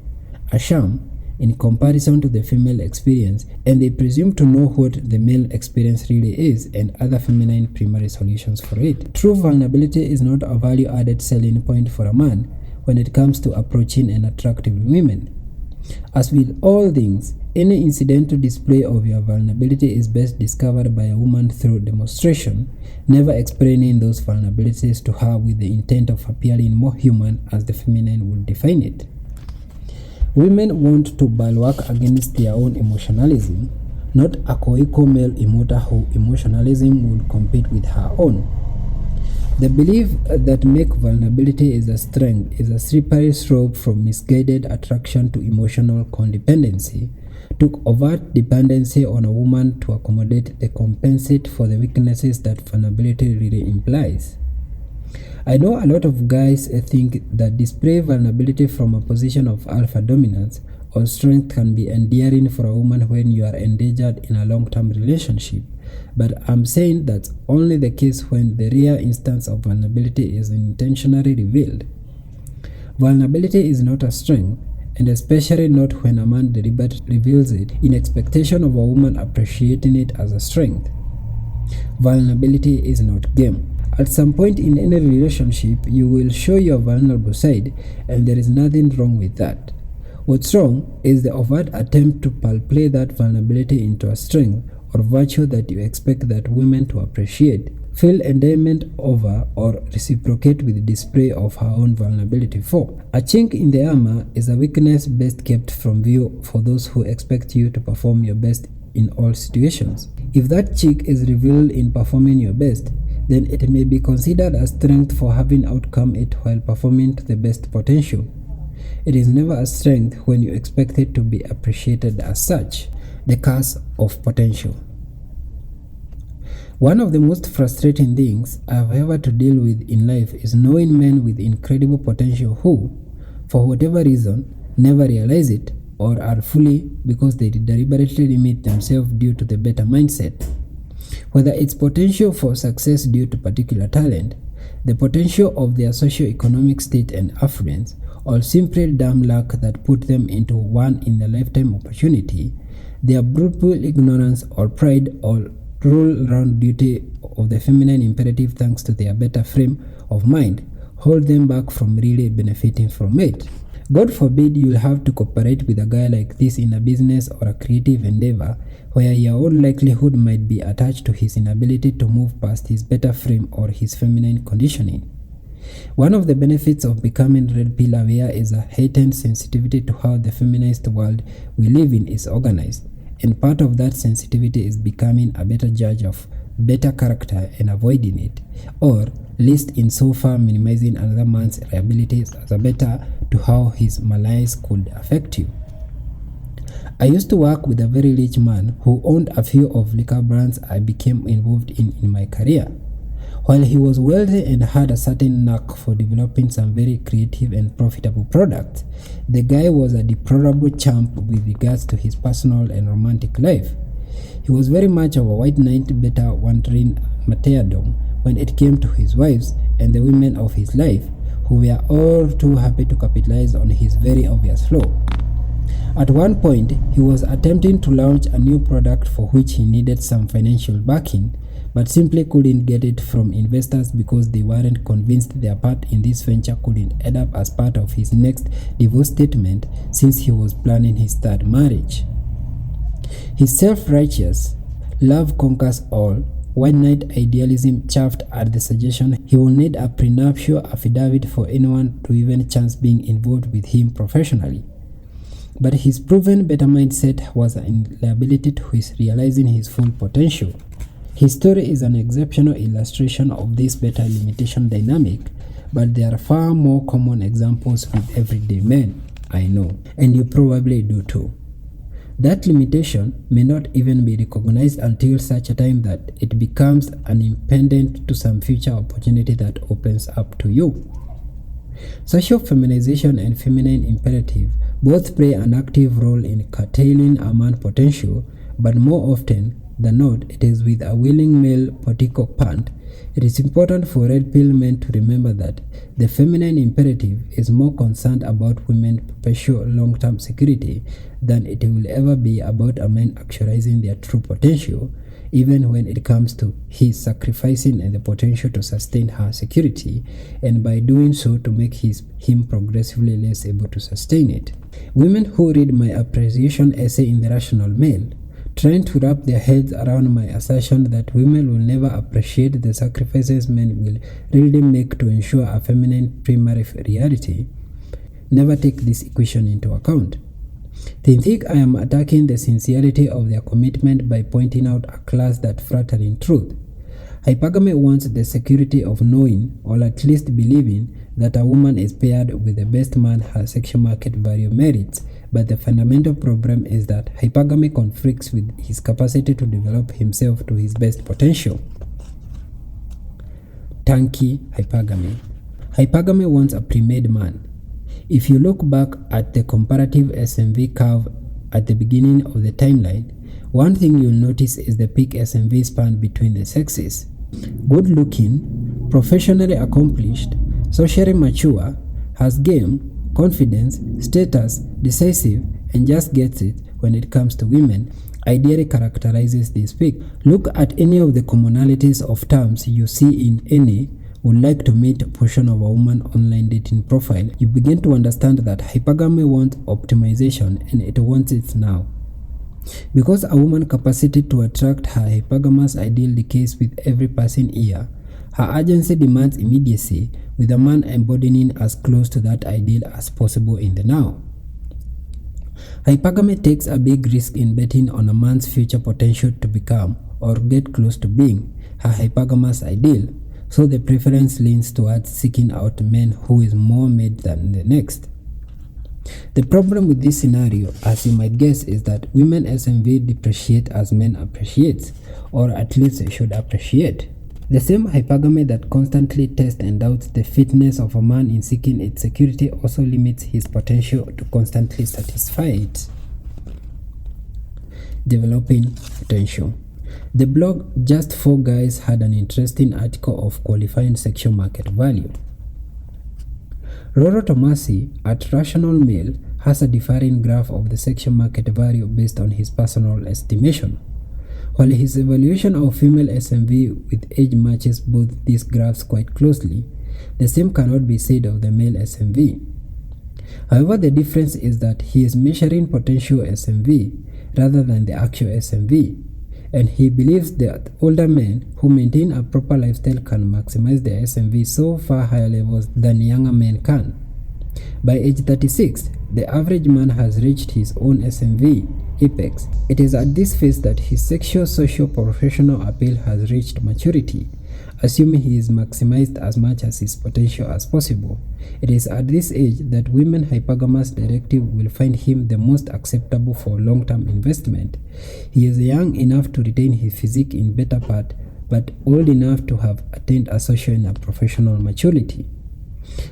a sham, in comparison to the female experience, and they presume to know what the male experience really is and other feminine primary solutions for it. True vulnerability is not a value-added selling point for a man when it comes to approaching and attracting women. As with all things, any incidental display of your vulnerability is best discovered by a woman through demonstration, never explaining those vulnerabilities to her with the intent of appearing more human as the feminine would define it. Women want to bulwark against their own emotionalism, not a co-equal male emoter whose emotionalism will compete with her own. The belief that make vulnerability is a strength is a slippery slope from misguided attraction to emotional codependency, to overt dependency on a woman to accommodate the compensate for the weaknesses that vulnerability really implies. I know a lot of guys think that display vulnerability from a position of alpha dominance or strength can be endearing for a woman when you are endangered in a long-term relationship, but I'm saying that's only the case when the rare instance of vulnerability is intentionally revealed. Vulnerability is not a strength, and especially not when a man deliberately reveals it in expectation of a woman appreciating it as a strength. Vulnerability is not game. At some point in any relationship, you will show your vulnerable side, and there is nothing wrong with that. What's wrong is the overt attempt to play that vulnerability into a strength or virtue that you expect that women to appreciate, feel endearment over, or reciprocate with the display of her own vulnerability for. A chink in the armor is a weakness best kept from view for those who expect you to perform your best in all situations. If that chink is revealed in performing your best, then it may be considered a strength for having outcome it while performing to the best potential. It is never a strength when you expect it to be appreciated as such, the curse of potential. One of the most frustrating things I have ever to deal with in life is knowing men with incredible potential who, for whatever reason, never realize it or are fully because they deliberately limit themselves due to the better mindset. Whether it's potential for success due to particular talent, the potential of their socio-economic state and affluence, or simply dumb luck that put them into one-in-a-lifetime opportunity, their brutal ignorance or pride or rule-around duty of the feminine imperative thanks to their better frame of mind hold them back from really benefiting from it. God forbid you'll have to cooperate with a guy like this in a business or a creative endeavor where your own likelihood might be attached to his inability to move past his better frame or his feminine conditioning. One of the benefits of becoming red pill aware is a heightened sensitivity to how the feminist world we live in is organized, and part of that sensitivity is becoming a better judge of better character and avoiding it, or least in so far minimizing another man's liabilities as a better to how his malaise could affect you. I used to work with a very rich man who owned a few of liquor brands I became involved in my career. While he was wealthy and had a certain knack for developing some very creative and profitable products, the guy was a deplorable champ with regards to his personal and romantic life. He was very much of a white knight better wandering martyrdom when it came to his wives and the women of his life, who were all too happy to capitalize on his very obvious flaw. At one point, he was attempting to launch a new product for which he needed some financial backing, but simply couldn't get it from investors because they weren't convinced their part in this venture couldn't end up as part of his next divorce statement since he was planning his third marriage. His self-righteous, love conquers all, one-night idealism chaffed at the suggestion he will need a prenuptial affidavit for anyone to even chance being involved with him professionally. But his proven better mindset was an liability to his realizing his full potential. His story is an exceptional illustration of this better limitation dynamic, but there are far more common examples with everyday men, I know, and you probably do too. That limitation may not even be recognized until such a time that it becomes an impediment to some future opportunity that opens up to you. Social feminization and feminine imperative both play an active role in curtailing a man's potential, but more often than not, it is with a willing male participant. It is important for red pill men to remember that the feminine imperative is more concerned about women's perpetual long-term security than it will ever be about a man actualizing their true potential, even when it comes to his sacrificing and the potential to sustain her security, and by doing so to make him progressively less able to sustain it. Women who read my appreciation essay in The Rational Male, trying to wrap their heads around my assertion that women will never appreciate the sacrifices men will really make to ensure a feminine primary reality, never take this equation into account. They think I am attacking the sincerity of their commitment by pointing out a class that flattering truth. Hypergamy wants the security of knowing, or at least believing, that a woman is paired with the best man her sexual market value merits, but the fundamental problem is that hypergamy conflicts with his capacity to develop himself to his best potential. Tanky hypergamy. Hypergamy wants a pre-made man. If you look back at the comparative SMV curve at the beginning of the timeline, one thing you'll notice is the peak SMV span between the sexes. Good looking, professionally accomplished, socially mature, has game, confidence, status, decisive, and just gets it when it comes to women, ideally characterizes this peak. Look at any of the commonalities of terms you see in any would like to meet a portion of a woman online dating profile. You begin to understand that hypergamy wants optimization, and it wants it now. Because a woman's capacity to attract her hypergamous ideal decays with every passing year, her urgency demands immediacy, with a man embodying as close to that ideal as possible in the now. Hypergamy takes a big risk in betting on a man's future potential to become, or get close to being, her hypergamous ideal, so the preference leans towards seeking out men who is more made than the next. The problem with this scenario, as you might guess, is that women SMV depreciate as men appreciate, or at least should appreciate. The same hypergamy that constantly tests and doubts the fitness of a man in seeking its security also limits his potential to constantly satisfy it. Developing potential. The blog Just 4 Guys had an interesting article of qualifying sexual market value. Rollo Tomassi at Rational Male has a differing graph of the sexual market value based on his personal estimation. While his evaluation of female SMV with age matches both these graphs quite closely, the same cannot be said of the male SMV. However, the difference is that he is measuring potential SMV rather than the actual SMV, and he believes that older men who maintain a proper lifestyle can maximize their SMV so far higher levels than younger men can. By age 36, the average man has reached his own SMV apex. It is at this phase that his sexual, social, professional appeal has reached maturity, assuming he is maximized as much as his potential as possible. It is at this age that women hypergamous directive will find him the most acceptable for long-term investment. He is young enough to retain his physique in better part, but old enough to have attained a social and a professional maturity.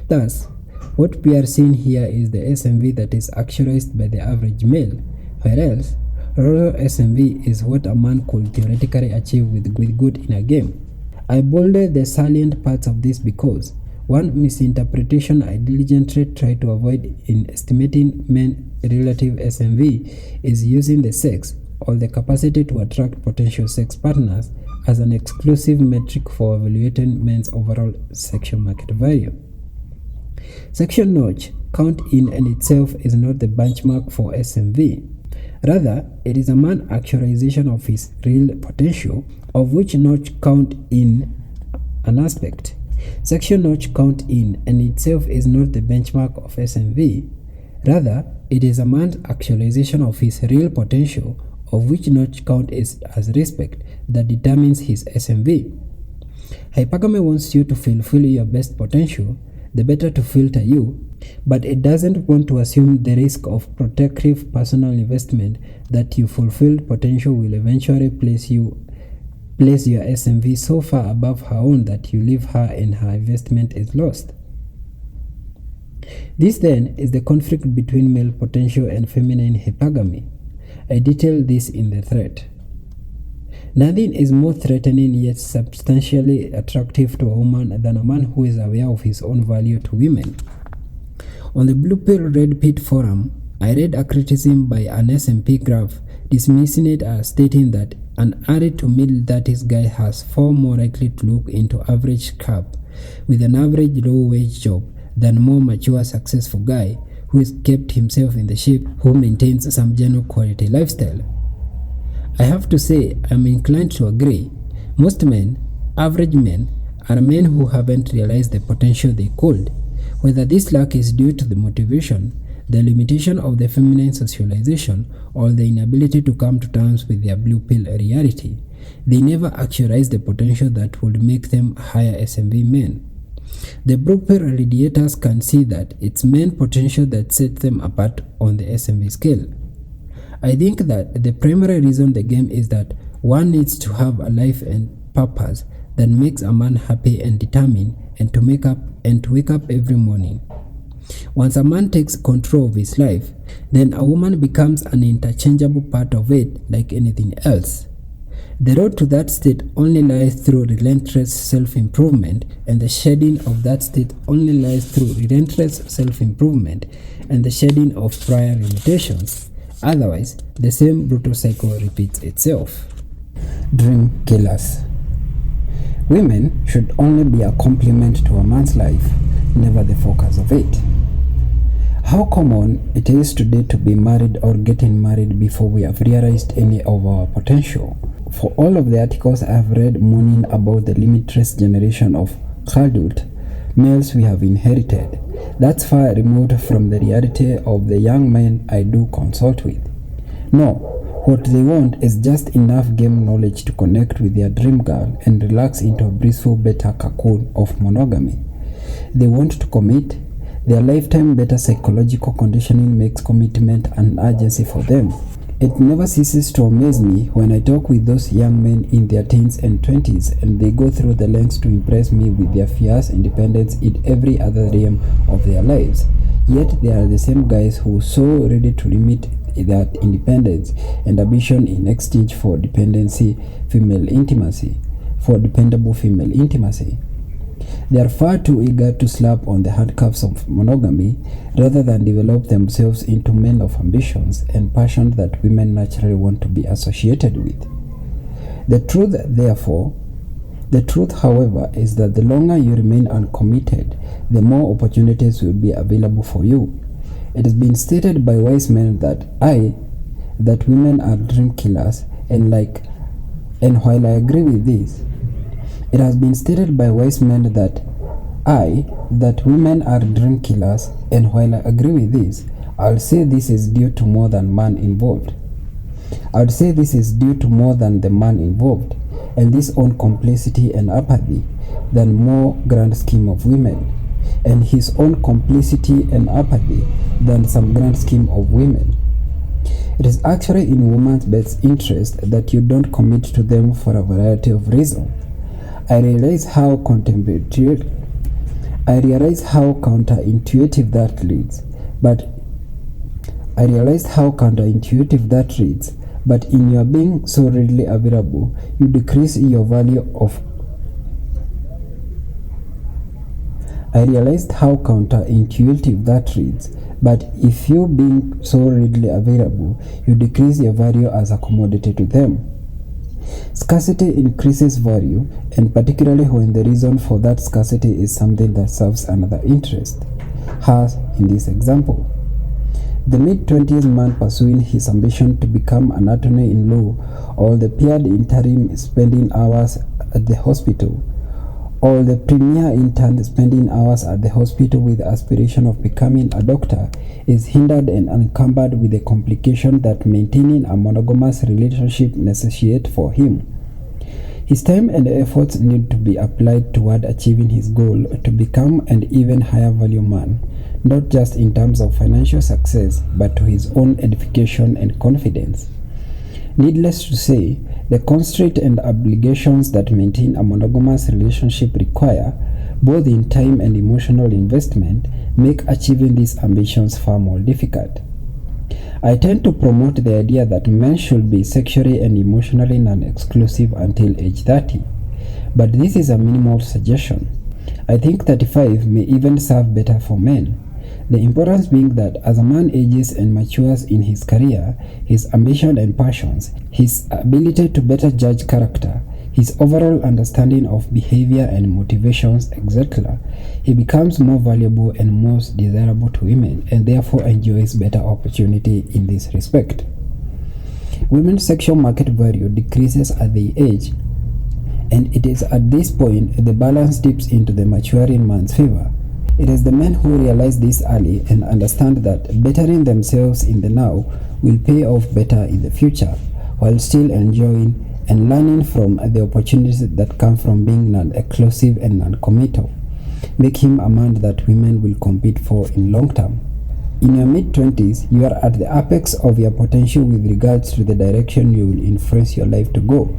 Thus, what we are seeing here is the SMV that is actualized by the average male, whereas rural SMV is what a man could theoretically achieve with good inner game. I bolded the salient parts of this because one misinterpretation I diligently try to avoid in estimating men's relative SMV is using the sex, or the capacity to attract potential sex partners, as an exclusive metric for evaluating men's overall sexual market value. Sexual notch count in and itself is not the benchmark for SMV. Rather, it is a man's actualization of his real potential, of which notch count in an aspect. Sexual notch count in and itself is not the benchmark of SMV. Rather, it is a man's actualization of his real potential, of which notch count is as respect, that determines his SMV. Hypergamy wants you to fulfill your best potential, the better to filter you, but it doesn't want to assume the risk of protective personal investment that your fulfilled potential will eventually place your SMV so far above her own that you leave her and her investment is lost. This then is the conflict between male potential and feminine hypergamy. I detail this in the thread. Nothing is more threatening yet substantially attractive to a woman than a man who is aware of his own value to women. On the Blue Pill Red Pit forum, I read a criticism by an SMP graph dismissing it as stating that an early to mid-30s guy has far more likely to look into average cap with an average low-wage job than more mature successful guy who has kept himself in the shape, who maintains some general quality lifestyle. I have to say I'm inclined to agree. Most men, average men, are men who haven't realized the potential they could. Whether this lack is due to the motivation, the limitation of the feminine socialization, or the inability to come to terms with their blue pill reality, they never actualize the potential that would make them higher SMV men. The blue pill radiators can see that it's men potential that sets them apart on the SMV scale. I think that the primary reason the game is that one needs to have a life and purpose that makes a man happy and determined and to wake up every morning. Once a man takes control of his life, then a woman becomes an interchangeable part of it like anything else. The road to that state only lies through relentless self-improvement, and the shedding of that state only lies through relentless self-improvement and the shedding of prior limitations. Otherwise, the same brutal cycle repeats itself. Dream killers. Women should only be a complement to a man's life, never the focus of it. How common it is today to be married or getting married before we have realized any of our potential. For all of the articles I have read mooning about the limitless generation of adult males we have inherited, that's far removed from the reality of the young men I do consult with. No, what they want is just enough game knowledge to connect with their dream girl and relax into a blissful beta cocoon of monogamy. They want to commit. Their lifetime beta psychological conditioning makes commitment an urgency for them. It never ceases to amaze me when I talk with those young men in their teens and 20s and they go through the lengths to impress me with their fierce independence in every other realm of their lives. Yet they are the same guys who are so ready to limit that independence and ambition in exchange for dependable female intimacy. They are far too eager to slap on the handcuffs of monogamy rather than develop themselves into men of ambitions and passion that women naturally want to be associated with. The truth, however, is that the longer you remain uncommitted, the more opportunities will be available for you. It has been stated by wise men that women are dream killers, and while I agree with this, it has been stated by wise men that women are dream killers, and while I agree with this, I'll say this is due to more than man involved. I'd say this is due to more than the man involved, and his own complicity and apathy than more grand scheme of women, and his own complicity and apathy than some grand scheme of women. It is actually in woman's best interest that you don't commit to them for a variety of reasons. I realize how counterintuitive that reads, but in your being so readily available, you decrease your value of. I realized how counterintuitive that reads, but if you being so readily available, you decrease your value as a commodity to them. Scarcity increases value, and particularly when the reason for that scarcity is something that serves another interest. As in this example, the mid-20s man pursuing his ambition to become an attorney in law, or the paid interim spending hours at the hospital, or the premier intern spending hours at the hospital with the aspiration of becoming a doctor, is hindered and encumbered with the complication that maintaining a monogamous relationship necessitates for him. His time and efforts need to be applied toward achieving his goal to become an even higher value man, not just in terms of financial success, but to his own edification and confidence. Needless to say, the constraints and obligations that maintain a monogamous relationship require, both in time and emotional investment, make achieving these ambitions far more difficult. I tend to promote the idea that men should be sexually and emotionally non-exclusive until age 30, but this is a minimal suggestion. I think 35 may even serve better for men. The importance being that as a man ages and matures in his career, his ambition and passions, his ability to better judge character, his overall understanding of behavior and motivations, etc., he becomes more valuable and most desirable to women, and therefore enjoys better opportunity in this respect. Women's sexual market value decreases as they age, and it is at this point the balance dips into the maturing man's favor. It is the men who realize this early and understand that bettering themselves in the now will pay off better in the future, while still enjoying and learning from the opportunities that come from being non-exclusive and non-committal, make him a man that women will compete for in long term. In your mid-20s, you are at the apex of your potential with regards to the direction you will influence your life to go.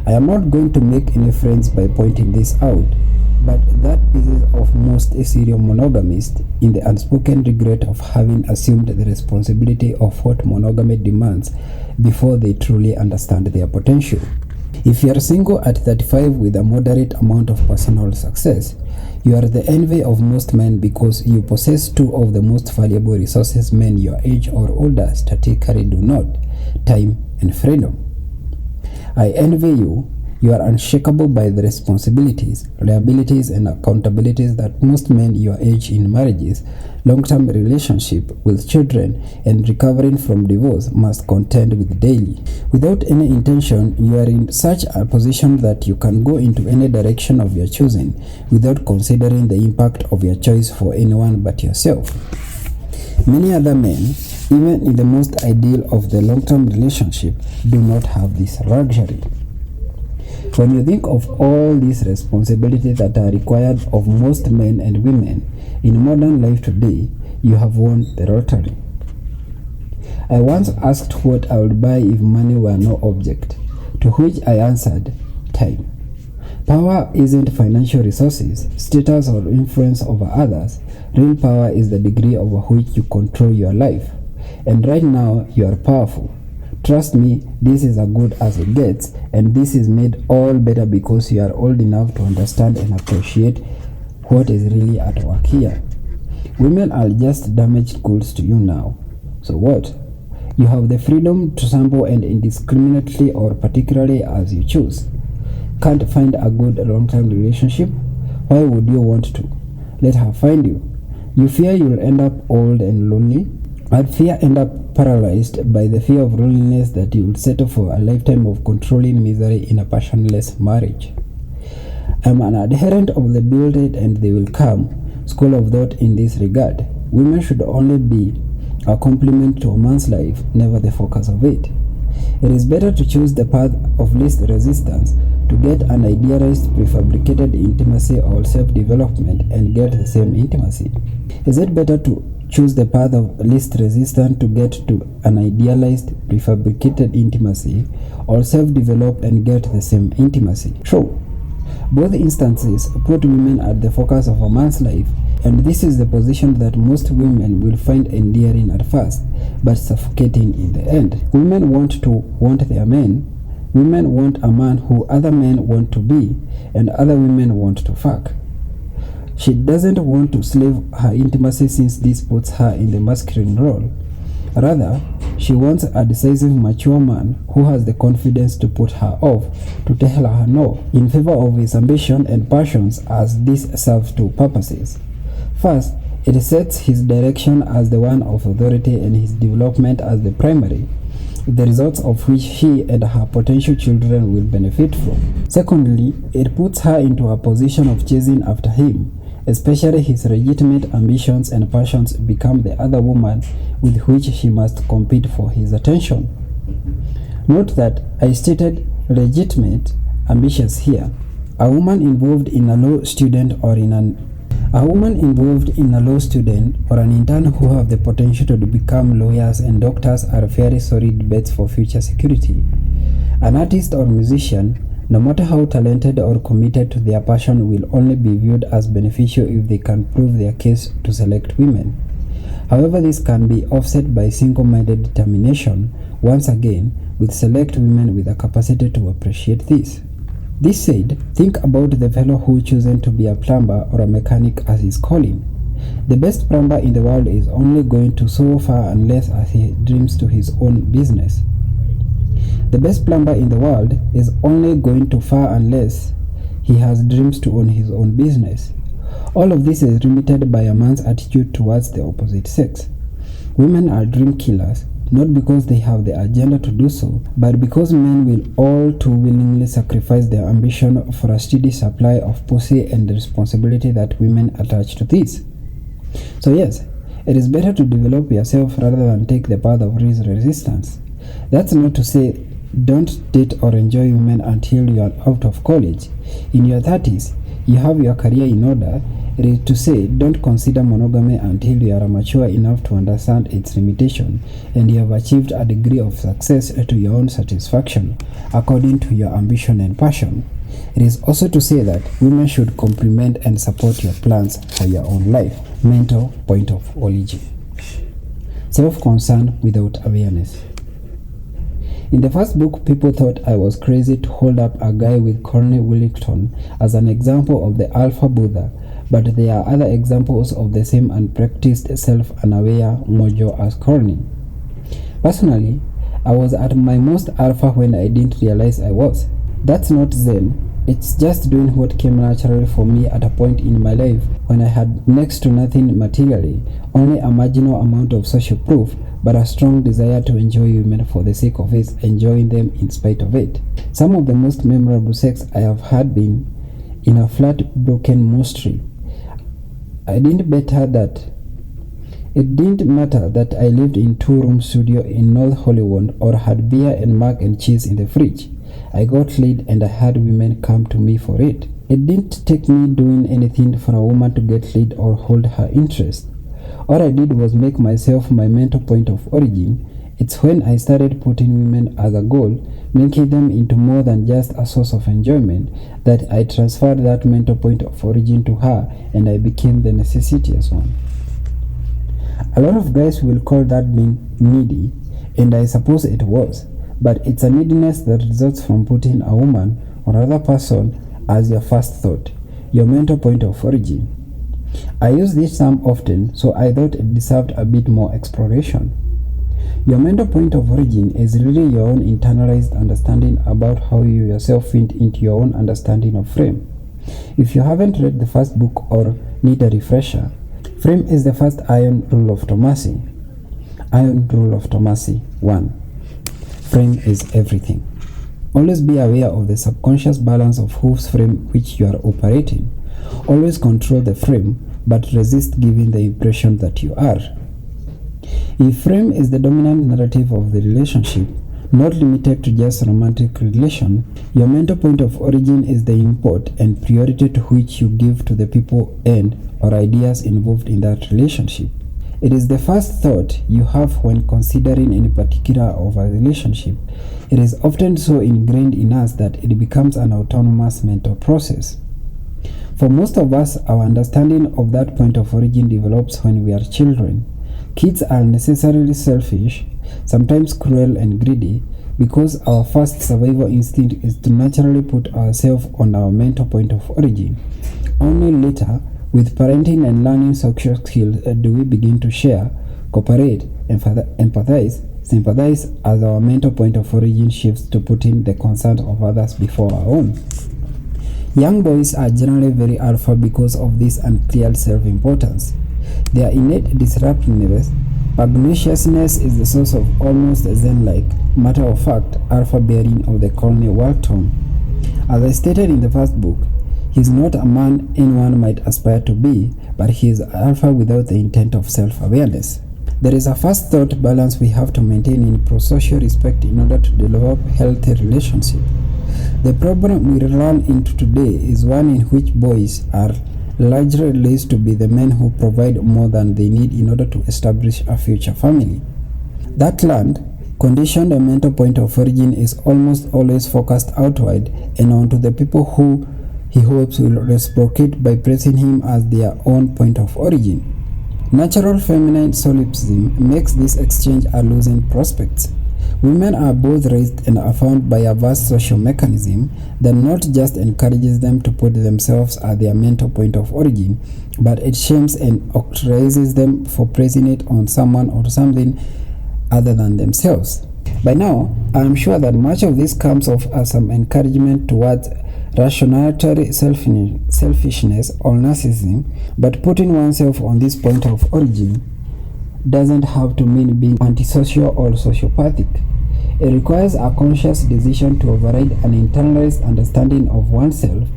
I am not going to make any friends by pointing this out, but that pisses off most serial monogamists in the unspoken regret of having assumed the responsibility of what monogamy demands before they truly understand their potential. If you are single at 35 with a moderate amount of personal success, you are the envy of most men because you possess two of the most valuable resources men your age or older statistically do not: time and freedom. I envy you. You are unshakable by the responsibilities, liabilities, and accountabilities that most men your age in marriages, long-term relationship with children, and recovering from divorce must contend with daily. Without any intention, you are in such a position that you can go into any direction of your choosing without considering the impact of your choice for anyone but yourself. Many other men, even in the most ideal of the long-term relationship, do not have this luxury. When you think of all these responsibilities that are required of most men and women in modern life today, you have won the lottery. I once asked what I would buy if money were no object, to which I answered, time. Power isn't financial resources, status, or influence over others. Real power is the degree over which you control your life. And right now, you are powerful. Trust me, this is as good as it gets, and this is made all better because you are old enough to understand and appreciate what is really at work here. Women are just damaged goods to you now. So what? You have the freedom to sample and indiscriminately or particularly as you choose. Can't find a good long-term relationship? Why would you want to? Let her find you. You fear you'll end up old and lonely? I'd fear end up paralyzed by the fear of loneliness that you will settle for a lifetime of controlling misery in a passionless marriage. I'm an adherent of the build it and they will come school of thought in this regard. Women should only be a complement to a man's life, never the focus of it. It is better to choose the path of least resistance to get an idealized prefabricated intimacy or self-development and get the same intimacy. Is it better to choose the path of least resistance to get to an idealized prefabricated intimacy or self-develop and get the same intimacy? True. Both instances put women at the focus of a man's life, and this is the position that most women will find endearing at first, but suffocating in the end. Women want their men. Women want a man who other men want to be, and other women want to fuck. She doesn't want to slave her intimacy since this puts her in the masculine role. Rather, she wants a decisive, mature man who has the confidence to put her off, to tell her no, in favor of his ambition and passions, as this serves two purposes. First, it sets his direction as the one of authority and his development as the primary, the results of which she and her potential children will benefit from. Secondly, it puts her into a position of chasing after him, especially his legitimate ambitions and passions become the other woman with which she must compete for his attention. Note that I stated legitimate ambitious here. A woman involved in a law student or an intern who have the potential to become lawyers and doctors are very solid bets for future security. An artist or musician, no matter how talented or committed to their passion, will only be viewed as beneficial if they can prove their case to select women. However, this can be offset by single-minded determination, once again, with select women with a capacity to appreciate this. This said, think about the fellow who chosen to be a plumber or a mechanic as his calling. The best plumber in the world is only going to so far unless as he dreams to his own business. The best plumber in the world is only going too far unless he has dreams to own his own business. All of this is limited by a man's attitude towards the opposite sex. Women are dream killers, not because they have the agenda to do so, but because men will all too willingly sacrifice their ambition for a steady supply of pussy and the responsibility that women attach to this. So yes, it is better to develop yourself rather than take the path of least resistance. That's not to say don't date or enjoy women until you are out of college. In your 30s, you have your career in order. It is to say don't consider monogamy until you are mature enough to understand its limitation and you have achieved a degree of success to your own satisfaction according to your ambition and passion. It is also to say that women should complement and support your plans for your own life. Mental point of origin. Self-concern without awareness. In the first book, people thought I was crazy to hold up a guy with Corny Willington as an example of the Alpha Buddha, but there are other examples of the same unpracticed self-unaware mojo as Corny. Personally, I was at my most alpha when I didn't realize I was. That's not Zen. It's just doing what came naturally for me at a point in my life when I had next to nothing materially, only a marginal amount of social proof, but a strong desire to enjoy women for the sake of it, enjoying them in spite of it. Some of the most memorable sex I have had been in a flat, broken monastery. It didn't matter that I lived in 2-room studio in North Hollywood or had beer and mac and cheese in the fridge. I got laid and I had women come to me for it. It didn't take me doing anything for a woman to get laid or hold her interest. All I did was make myself my mental point of origin. It's when I started putting women as a goal, making them into more than just a source of enjoyment, that I transferred that mental point of origin to her and I became the necessitous one. A lot of guys will call that being needy, and I suppose it was, but it's a neediness that results from putting a woman or other person as your first thought, your mental point of origin. I use this term often, so I thought it deserved a bit more exploration. Your mental point of origin is really your own internalized understanding about how you yourself fit into your own understanding of frame. If you haven't read the first book or need a refresher, Frame is the first iron rule of Tomassi. Iron rule of Tomassi 1. Frame is everything. Always be aware of the subconscious balance of whose frame which you are operating. Always control the frame, but resist giving the impression that you are. If frame is the dominant narrative of the relationship, not limited to just romantic relation, your mental point of origin is the import and priority to which you give to the people and or ideas involved in that relationship. It is the first thought you have when considering any particular of a relationship. It is often so ingrained in us that it becomes an autonomous mental process. For most of us, our understanding of that point of origin develops when we are children. Kids are necessarily selfish, sometimes cruel and greedy, because our first survival instinct is to naturally put ourselves on our mental point of origin. Only later, with parenting and learning social skills, do we begin to share, cooperate, empathize, sympathize as our mental point of origin shifts to putting the concerns of others before our own. Young boys are generally very alpha because of this unclear self-importance. Their innate disruptiveness, pugnaciousness is the source of almost Zen-like, matter-of-fact, alpha-bearing of the colony Walton. As I stated in the first book, he is not a man anyone might aspire to be, but he is alpha without the intent of self-awareness. There is a first thought balance we have to maintain in pro-social respect in order to develop healthy relationships. The problem we run into today is one in which boys are largely raised to be the men who provide more than they need in order to establish a future family. That learned, conditioned and mental point of origin is almost always focused outward and onto the people who he hopes will reciprocate by praising him as their own point of origin. Natural feminine solipsism makes this exchange a losing prospect. Women are both raised and affirmed by a vast social mechanism that not just encourages them to put themselves at their mental point of origin, but it shames and ostracizes them for praising it on someone or something other than themselves. By now, I am sure that much of this comes off as some encouragement towards rationality, selfishness, or narcissism, but putting oneself on this point of origin doesn't have to mean being antisocial or sociopathic. It requires a conscious decision to override an internalized understanding of oneself,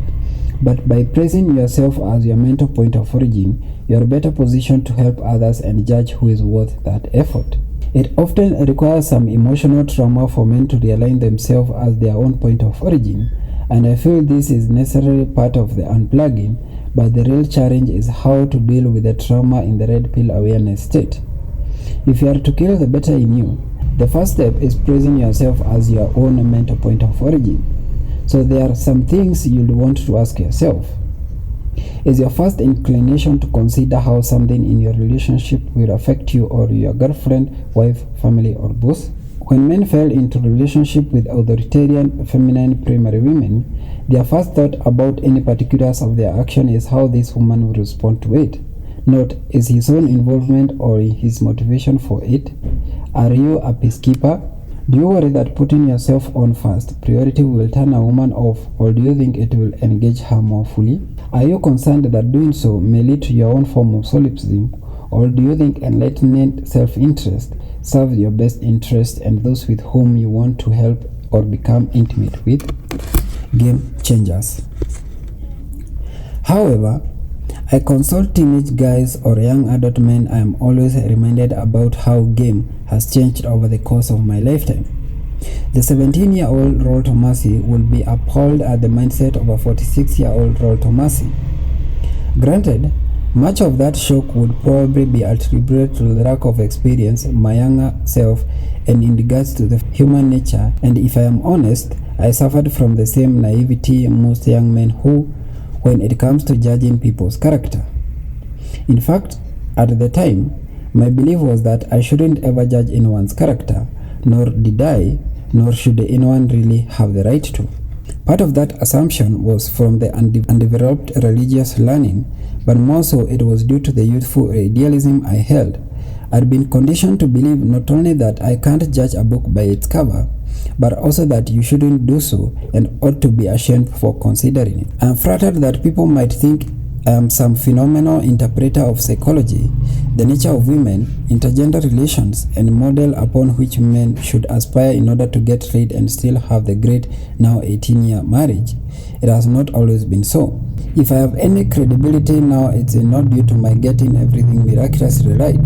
but by praising yourself as your mental point of origin, you are better positioned to help others and judge who is worth that effort. It often requires some emotional trauma for men to realign themselves as their own point of origin, and I feel this is necessarily part of the unplugging, but the real challenge is how to deal with the trauma in the red pill awareness state. If you are to kill the better in you, the first step is praising yourself as your own mental point of origin. So there are some things you'll want to ask yourself. Is your first inclination to consider how something in your relationship will affect you or your girlfriend, wife, family, or both? When men fell into relationship with authoritarian, feminine primary women, their first thought about any particulars of their action is how this woman will respond to it. Not is his own involvement or his motivation for it. Are you a peacekeeper? Do you worry that putting yourself on first priority will turn a woman off, or do you think it will engage her more fully? Are you concerned that doing so may lead to your own form of solipsism, or do you think enlightened self-interest serves your best interest and those with whom you want to help or become intimate with? Game changers. However, I consult teenage guys or young adult men. I am always reminded about how game has changed over the course of my lifetime. The 17-year-old Rollo Tomassi will be appalled at the mindset of a 46-year-old Rollo Tomassi. Granted, much of that shock would probably be attributed to the lack of experience my younger self and in regards to the human nature, and if I am honest, I suffered from the same naivety most young men who when it comes to judging people's character. In fact, at the time, my belief was that I shouldn't ever judge anyone's character, nor did I, nor should anyone really have the right to. Part of that assumption was from the undeveloped religious learning, but more so it was due to the youthful idealism I held. I'd been conditioned to believe not only that I can't judge a book by its cover, but also that you shouldn't do so and ought to be ashamed for considering it. I am flattered that people might think I am some phenomenal interpreter of psychology, the nature of women, intergender relations, and model upon which men should aspire in order to get laid and still have the great now 18-year marriage. It has not always been so. If I have any credibility now, it's not due to my getting everything miraculously right,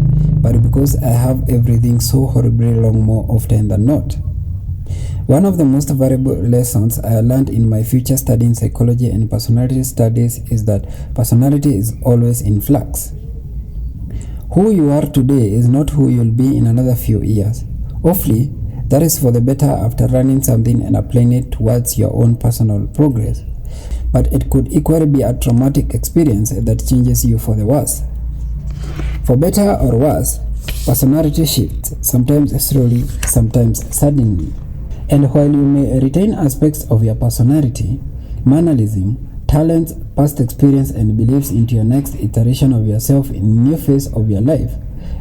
but because I have everything so horribly wrong more often than not. One of the most valuable lessons I learned in my future studying psychology and personality studies is that personality is always in flux. Who you are today is not who you'll be in another few years. Hopefully, that is for the better after learning something and applying it towards your own personal progress. But it could equally be a traumatic experience that changes you for the worse. For better or worse, personality shifts, sometimes slowly, sometimes suddenly. And while you may retain aspects of your personality, mannerism, talents, past experience, and beliefs into your next iteration of yourself in a new phase of your life,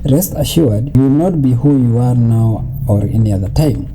rest assured you will not be who you are now or any other time.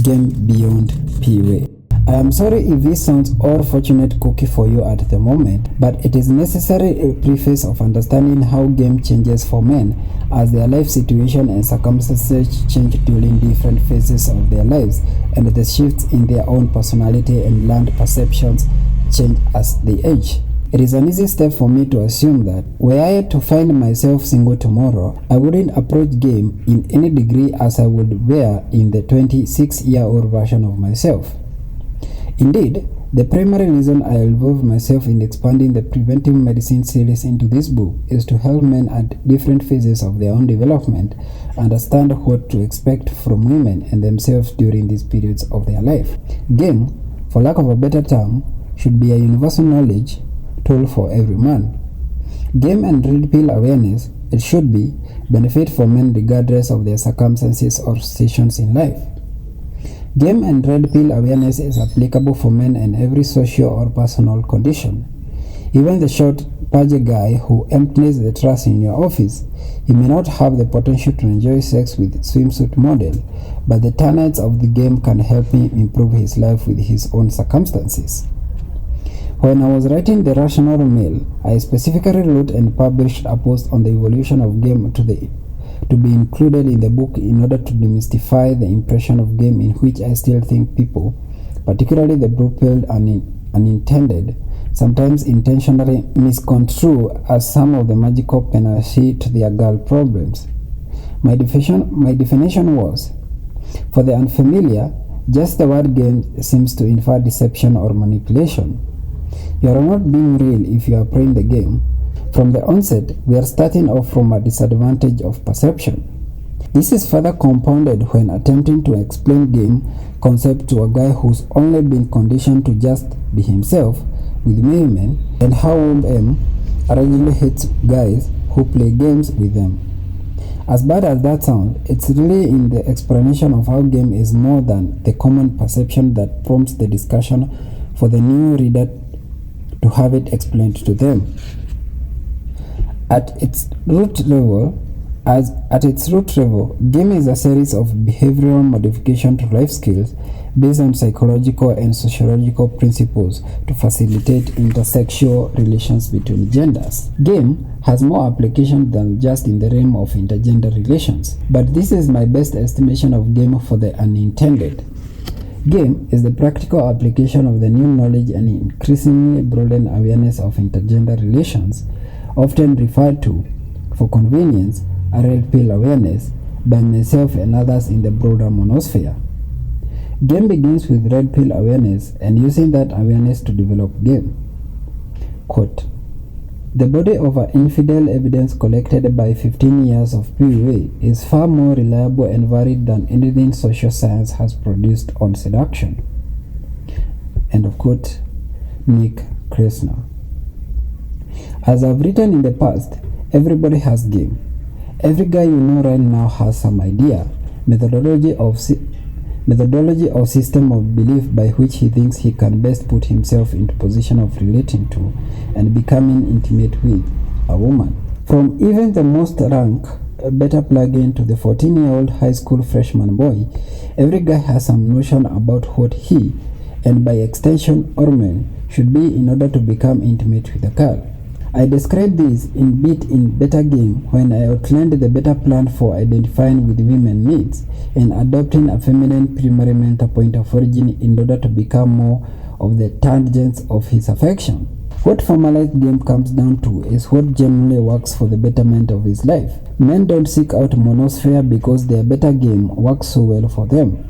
Game beyond PUA. I am sorry if this sounds all fortunate cookie for you at the moment, but it is necessary a preface of understanding how game changes for men as their life situation and circumstances change during different phases of their lives, and the shifts in their own personality and learned perceptions change as they age. It is an easy step for me to assume that were I to find myself single tomorrow, I wouldn't approach game in any degree as I would were in the 26-year-old version of myself. Indeed, the primary reason I involved myself in expanding the Preventive Medicine series into this book is to help men at different phases of their own development understand what to expect from women and themselves during these periods of their life. Game, for lack of a better term, should be a universal knowledge tool for every man. Game and red pill awareness, it should be, benefit for men regardless of their circumstances or situations in life. Game and red pill awareness is applicable for men in every social or personal condition. Even the short pudgy guy who empties the trash in your office, he may not have the potential to enjoy sex with swimsuit model, but the tenets of the game can help him improve his life with his own circumstances. When I was writing The Rational Male, I specifically wrote and published a post on the evolution of game to be included in the book in order to demystify the impression of game in which I still think people, particularly the blue-pilled and unintended, sometimes intentionally misconstrue as some of the magical panacea to their girl problems. My definition was, for the unfamiliar, just the word game seems to infer deception or manipulation. You are not being real if you are playing the game. From the onset, we are starting off from a disadvantage of perception. This is further compounded when attempting to explain game concept to a guy who's only been conditioned to just be himself with women, and how women originally hates guys who play games with them. As bad as that sounds, it's really in the explanation of how game is more than the common perception that prompts the discussion for the new reader to have it explained to them. At its root level, game is a series of behavioral modification to life skills based on psychological and sociological principles to facilitate intersexual relations between genders. Game has more application than just in the realm of intergender relations, but this is my best estimation of game for the unintended. Game is the practical application of the new knowledge and increasingly broadened awareness of intergender relations, often referred to, for convenience, a red pill awareness, by myself and others in the broader monosphere. Game begins with red pill awareness and using that awareness to develop game. Quote, the body of infidel evidence collected by 15 years of PUA is far more reliable and varied than anything social science has produced on seduction. End of quote. Nick Kressner. As I've written in the past, everybody has game. Every guy you know right now has some idea, methodology or system of belief by which he thinks he can best put himself into position of relating to and becoming intimate with a woman. From even the most rank beta plug-in to the 14-year-old high school freshman boy, every guy has some notion about what he, and by extension or men, should be in order to become intimate with a girl. I described this in beta game when I outlined the beta plan for identifying with women's needs and adopting a feminine primary mental point of origin in order to become more of the tangents of his affection. What formalized game comes down to is what generally works for the betterment of his life. Men don't seek out monosphere because their beta game works so well for them.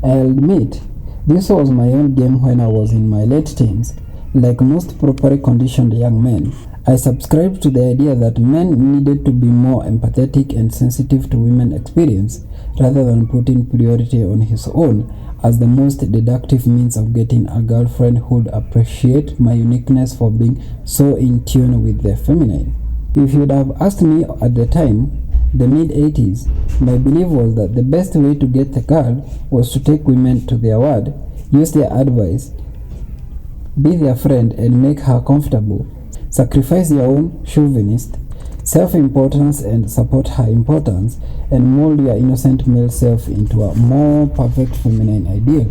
I'll admit, this was my own game when I was in my late teens. Like most properly conditioned young men, I subscribed to the idea that men needed to be more empathetic and sensitive to women's experience rather than putting priority on his own as the most deductive means of getting a girlfriend who'd appreciate my uniqueness for being so in tune with the feminine. If you'd have asked me at the time, the mid-80s, my belief was that the best way to get the girl was to take women to their word, use their advice, be their friend and make her comfortable, sacrifice your own chauvinist, self-importance and support her importance, and mold your innocent male self into a more perfect feminine ideal.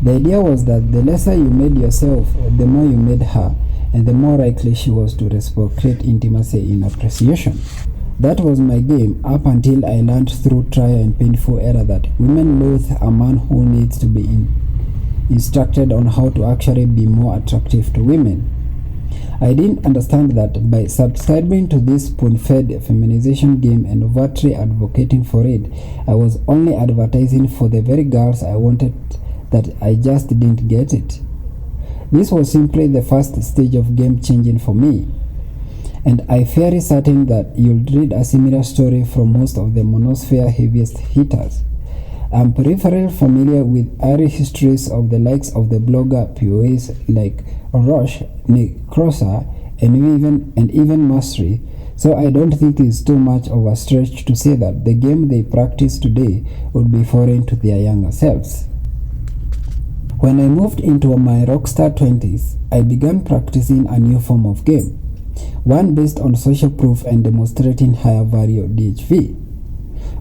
The idea was that the lesser you made yourself, the more you made her, and the more likely she was to reciprocate intimacy in appreciation. That was my game up until I learned through trial and painful error that women loathe a man who needs to be instructed on how to actually be more attractive to women. I didn't understand that by subscribing to this spoon-fed feminization game and overtly advocating for it, I was only advertising for the very girls I wanted that I just didn't get it. This was simply the first stage of game changing for me, and I'm fairly certain that you'll read a similar story from most of the monosphere heaviest hitters. I'm peripherally familiar with early histories of the likes of the blogger POAs like Roche, Nick Crosser, and even Mastery, so I don't think it's too much of a stretch to say that the game they practice today would be foreign to their younger selves. When I moved into my rockstar 20s, I began practicing a new form of game, one based on social proof and demonstrating higher value DHV.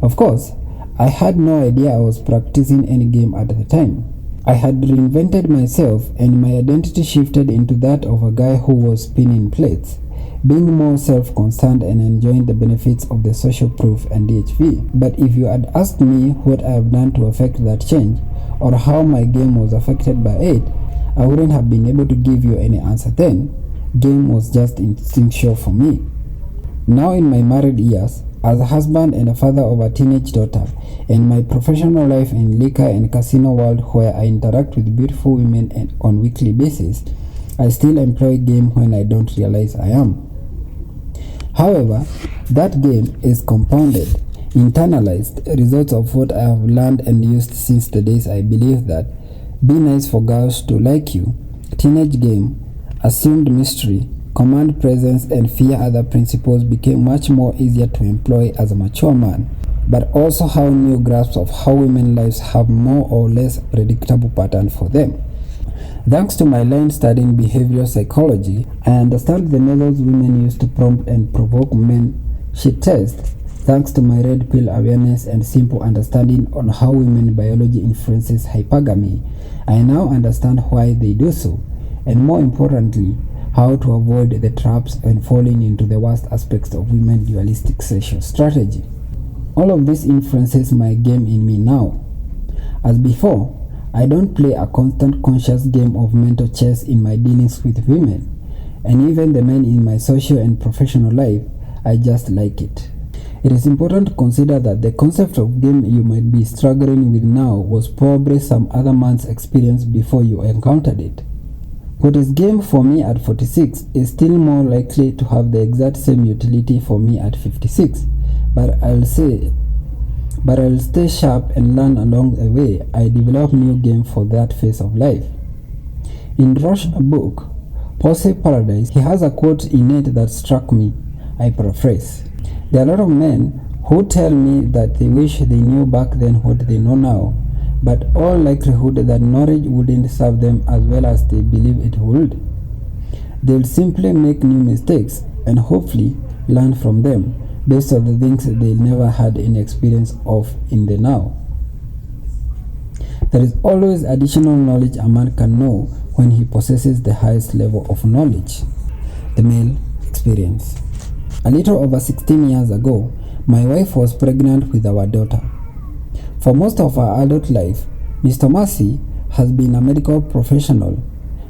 Of course, I had no idea I was practicing any game at the time. I had reinvented myself and my identity shifted into that of a guy who was spinning plates, being more self-concerned and enjoying the benefits of the social proof and DHV. But if you had asked me what I have done to affect that change, or how my game was affected by it, I wouldn't have been able to give you any answer then. Game was just instinctual for me. Now in my married years, as a husband and a father of a teenage daughter, and my professional life in liquor and casino world where I interact with beautiful women on weekly basis, I still employ game when I don't realize I am. However, that game is compounded, internalized results of what I have learned and used since the days I believed that be nice for girls to like you, teenage game, assumed mystery, command presence, and fear other principles became much more easier to employ as a mature man, but also how new grasps of how women's lives have more or less predictable pattern for them. Thanks to my line studying behavioral psychology, I understand the methods women use to prompt and provoke men shit test. Thanks to my red pill awareness and simple understanding on how women biology influences hypergamy, I now understand why they do so, and more importantly, how to avoid the traps and falling into the worst aspects of women's dualistic sexual strategy. All of this influences my game in me now. As before, I don't play a constant conscious game of mental chess in my dealings with women, and even the men in my social and professional life, I just like it. It is important to consider that the concept of game you might be struggling with now was probably some other man's experience before you encountered it. What is game for me at 46 is still more likely to have the exact same utility for me at 56, but I'll stay sharp and learn along the way. I develop new game for that phase of life. In Rollo's book, Posse Paradise, he has a quote in it that struck me. I paraphrase. There are a lot of men who tell me that they wish they knew back then what they know now, but all likelihood that knowledge wouldn't serve them as well as they believe it would. They'll simply make new mistakes and hopefully learn from them based on the things they never had any experience of in the now. There is always additional knowledge a man can know when he possesses the highest level of knowledge. The male experience. A little over 16 years ago, my wife was pregnant with our daughter. For most of her adult life, Ms. Tomassi has been a medical professional,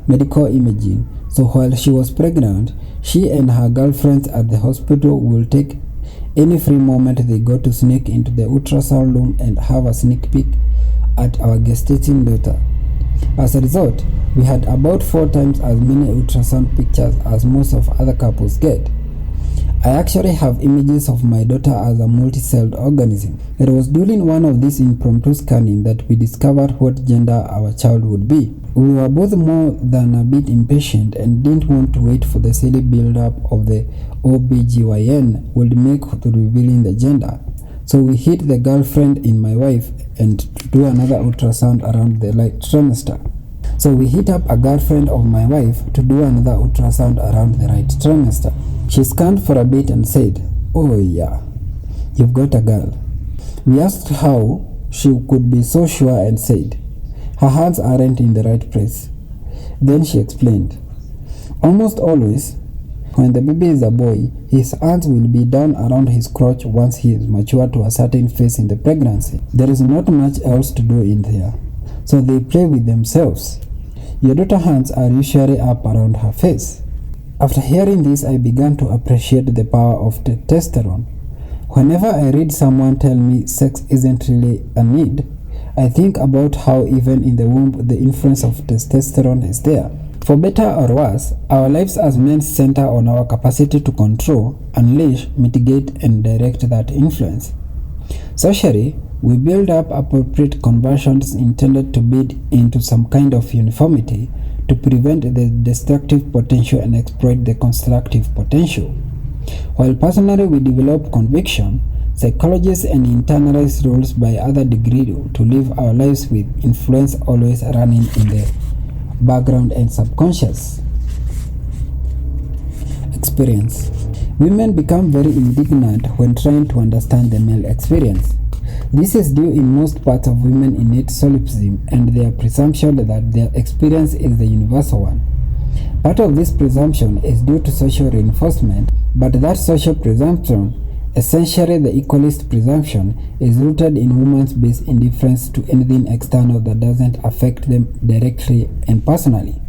medical imaging, so while she was pregnant, she and her girlfriends at the hospital will take any free moment they got to sneak into the ultrasound room and have a sneak peek at our gestating daughter. As a result, we had about 4 times as many ultrasound pictures as most of other couples get. I actually have images of my daughter as a multi-celled organism. It was during one of these impromptu scanning that we discovered what gender our child would be. We were both more than a bit impatient and didn't want to wait for the silly build-up of the OBGYN would make to revealing the gender. So we hit the girlfriend in my wife and do another ultrasound around the right trimester. So we hit up a girlfriend of my wife to do another ultrasound around the right trimester. She scanned for a bit and said, "Oh yeah, you've got a girl." We asked how she could be so sure and said, "Her hands aren't in the right place." Then she explained, "Almost always, when the baby is a boy, his hands will be down around his crotch once he is mature to a certain phase in the pregnancy. There is not much else to do in there, so they play with themselves. Your daughter's hands are usually up around her face." After hearing this, I began to appreciate the power of testosterone. Whenever I read someone tell me sex isn't really a need, I think about how even in the womb the influence of testosterone is there. For better or worse, our lives as men center on our capacity to control, unleash, mitigate, and direct that influence. Socially, we build up appropriate conversions intended to build into some kind of uniformity to prevent the destructive potential and exploit the constructive potential. While personally we develop conviction, psychologists and internalize rules by other degree to live our lives with influence always running in the background and subconscious. Experience. Women become very indignant when trying to understand the male experience. This is due in most parts of women innate solipsism and their presumption that their experience is the universal one. Part of this presumption is due to social reinforcement, but that social presumption, essentially the equalist presumption, is rooted in women's base indifference to anything external that doesn't affect them directly and personally.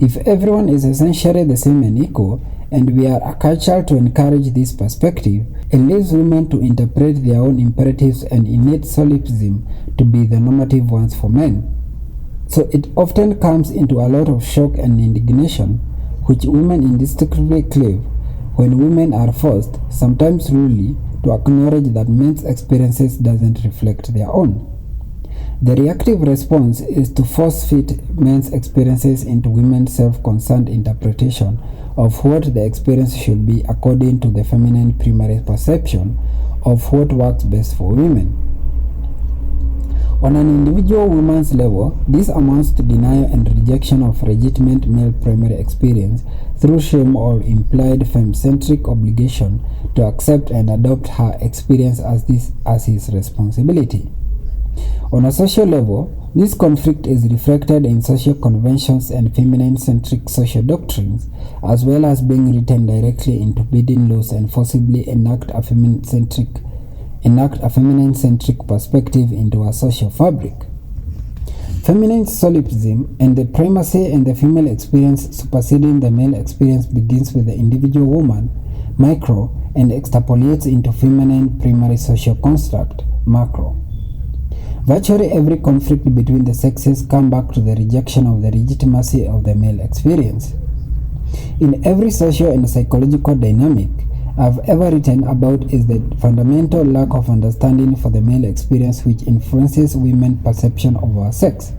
If everyone is essentially the same and equal, and we are a culture to encourage this perspective, it leaves women to interpret their own imperatives and innate solipsism to be the normative ones for men. So it often comes into a lot of shock and indignation, which women instinctively cleave when women are forced, sometimes rudely, to acknowledge that men's experiences doesn't reflect their own. The reactive response is to force-fit men's experiences into women's self-concerned interpretation of what the experience should be according to the feminine primary perception of what works best for women. On an individual woman's level, this amounts to denial and rejection of legitimate male primary experience through shame or implied femme-centric obligation to accept and adopt her experience as his responsibility. On a social level, this conflict is reflected in social conventions and feminine-centric social doctrines, as well as being written directly into bidding laws and forcibly enact a feminine-centric perspective into our social fabric. Feminine solipsism and the primacy and the female experience superseding the male experience begins with the individual woman, micro, and extrapolates into feminine primary social construct, macro. Virtually every conflict between the sexes comes back to the rejection of the legitimacy of the male experience. In every social and psychological dynamic I've ever written about is the fundamental lack of understanding for the male experience which influences women's perception of our sex.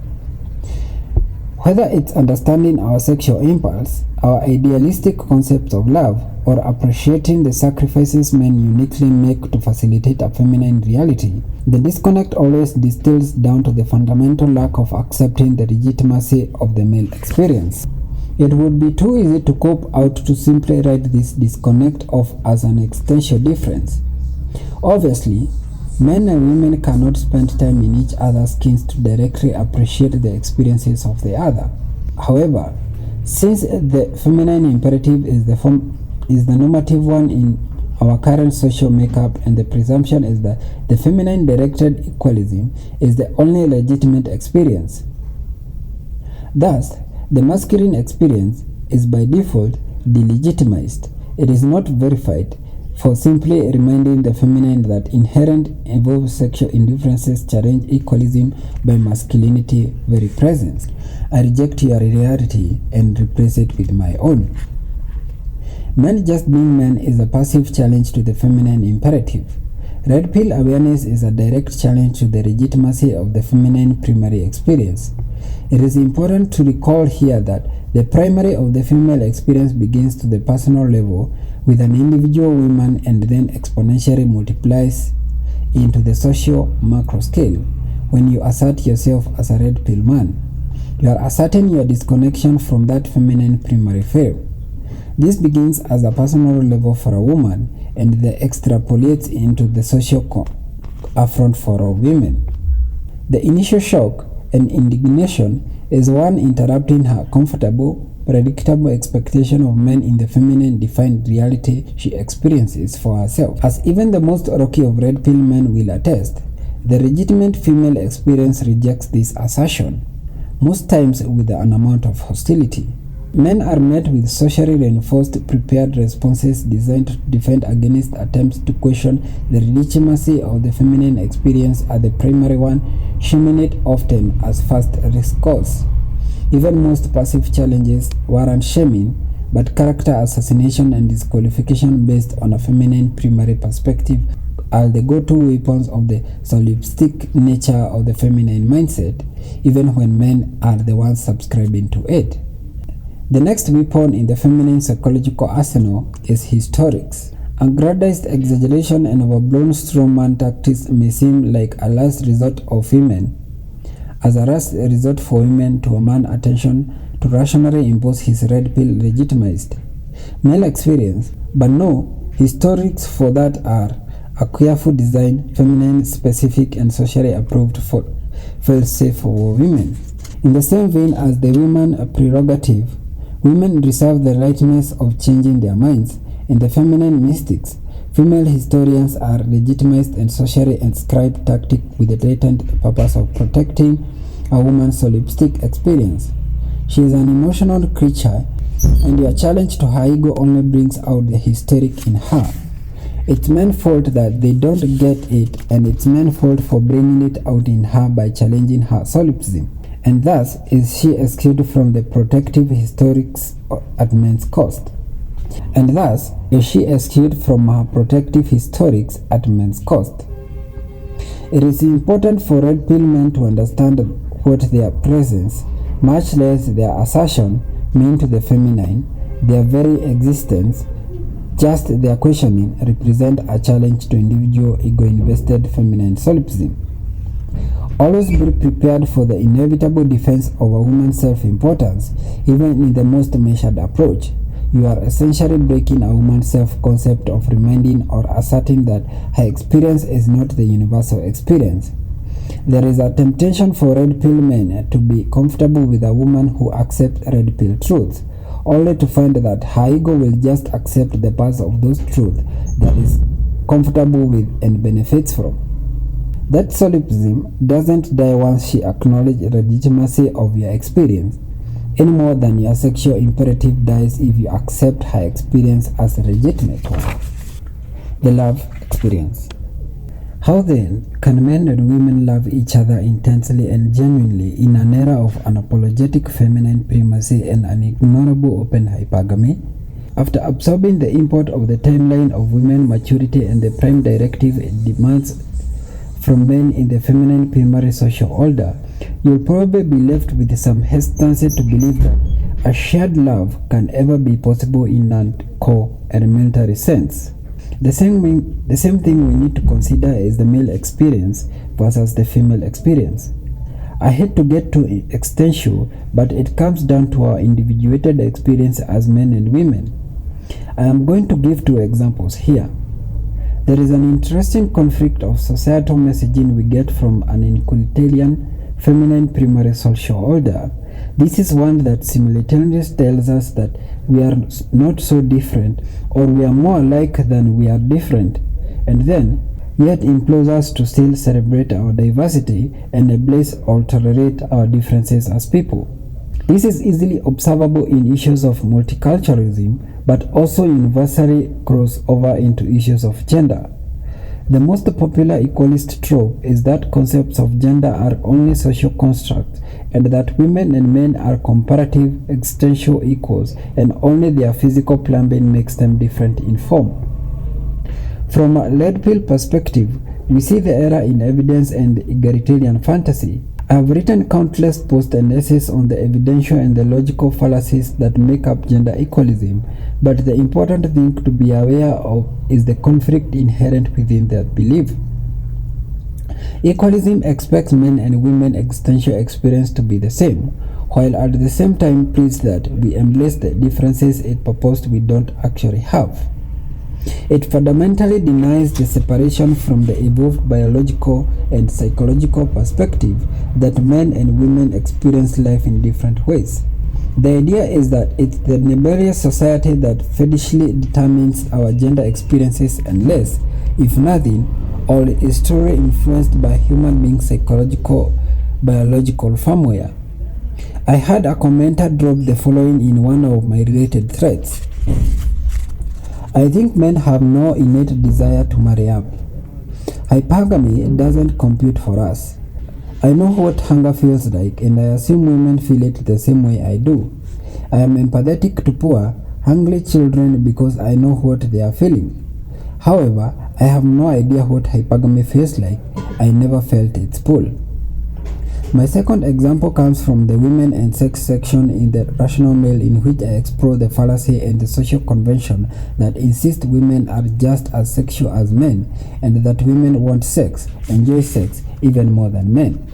Whether it's understanding our sexual impulse, our idealistic concepts of love, or appreciating the sacrifices men uniquely make to facilitate a feminine reality, the disconnect always distills down to the fundamental lack of accepting the legitimacy of the male experience. It would be too easy to cop out to simply write this disconnect off as an existential difference. Obviously, men and women cannot spend time in each other's skins to directly appreciate the experiences of the other. However, since the feminine imperative is the normative one in our current social makeup, and the presumption is that the feminine directed equalism is the only legitimate experience. Thus, the masculine experience is by default delegitimized. It is not verified, for simply reminding the feminine that inherent evolved sexual indifferences challenge equalism by masculinity very presence. I reject your reality and replace it with my own. Men just being men is a passive challenge to the feminine imperative. Red pill awareness is a direct challenge to the legitimacy of the feminine primary experience. It is important to recall here that the primary of the female experience begins to the personal level with an individual woman and then exponentially multiplies into the social macro scale when you assert yourself as a red pill man. You are asserting your disconnection from that feminine primary frame. This begins as a personal level for a woman and then extrapolates into the social affront for all women. The initial shock and indignation is one interrupting her comfortable, predictable expectation of men in the feminine defined reality she experiences for herself. As even the most rocky of red pill men will attest, the legitimate female experience rejects this assertion, most times with an amount of hostility. Men are met with socially reinforced prepared responses designed to defend against attempts to question the legitimacy of the feminine experience as the primary one, shaming it often as first recourse. Even most passive challenges warrant shaming, but character assassination and disqualification based on a feminine primary perspective are the go-to weapons of the solipsistic nature of the feminine mindset, even when men are the ones subscribing to it. The next weapon in the feminine psychological arsenal is historics. Aggrandized exaggeration and overblown strongman tactics may seem like a last resort of women, as a last resort for women to demand attention to rationally impose his red pill legitimized male experience, but no, historics for that are a careful design, feminine specific and socially approved for feel safe for women. In the same vein as the women prerogative, women reserve the rightness of changing their minds. In the feminine mystics, female historians are legitimized and socially inscribed tactic with the latent purpose of protecting a woman's solipsistic experience. She is an emotional creature, and your challenge to her ego only brings out the hysteric in her. It's men's fault that they don't get it, and it's men's fault for bringing it out in her by challenging her solipsism. And thus is she excluded from the protective historics at men's cost. And thus is she excluded from her protective historics at men's cost. It is important for red pill men to understand what their presence, much less their assertion, mean to the feminine. Their very existence, just their questioning, represent a challenge to individual ego-invested feminine solipsism. Always be prepared for the inevitable defense of a woman's self-importance, even in the most measured approach. You are essentially breaking a woman's self-concept of reminding or asserting that her experience is not the universal experience. There is a temptation for red pill men to be comfortable with a woman who accepts red pill truths, only to find that her ego will just accept the parts of those truths that is comfortable with and benefits from. That solipsism doesn't die once she acknowledges the legitimacy of your experience, any more than your sexual imperative dies if you accept her experience as a legitimate one. The love experience. How then can men and women love each other intensely and genuinely in an era of unapologetic feminine primacy and unignorable open hypergamy? After absorbing the import of the timeline of women maturity and the prime directive it demands from men in the feminine primary social order, you'll probably be left with some hesitancy to believe that a shared love can ever be possible in an co-elementary sense. The same thing we need to consider is the male experience versus the female experience. I hate to get too extensive, but it comes down to our individuated experience as men and women. I am going to give two examples here. There is an interesting conflict of societal messaging we get from an inequalitarian feminine primary social order. This is one that simultaneously tells us that we are not so different, or we are more alike than we are different, and then yet implores us to still celebrate our diversity and embrace or tolerate our differences as people. This is easily observable in issues of multiculturalism, but also universally cross over into issues of gender. The most popular equalist trope is that concepts of gender are only social constructs, and that women and men are comparative existential equals, and only their physical plumbing makes them different in form. From a red pill perspective, we see the error in evidence and egalitarian fantasy. I have written countless posts and essays on the evidential and the logical fallacies that make up gender equalism, but the important thing to be aware of is the conflict inherent within that belief. Equalism expects men and women existential experience to be the same, while at the same time pleads that we embrace the differences it purports we don't actually have. It fundamentally denies the separation from the evolved biological and psychological perspective that men and women experience life in different ways. The idea is that it's the nebulous society that fetishly determines our gender experiences unless, if nothing, all is truly influenced by human beings' psychological, biological firmware. I had a commenter drop the following in one of my related threads. I think men have no innate desire to marry up. Hypergamy doesn't compute for us. I know what hunger feels like, and I assume women feel it the same way I do. I am empathetic to poor, hungry children because I know what they are feeling. However, I have no idea what hypergamy feels like. I never felt its pull. My second example comes from the women and sex section in the Rational Male, in which I explore the fallacy and the social convention that insist women are just as sexual as men, and that women want sex, enjoy sex, even more than men.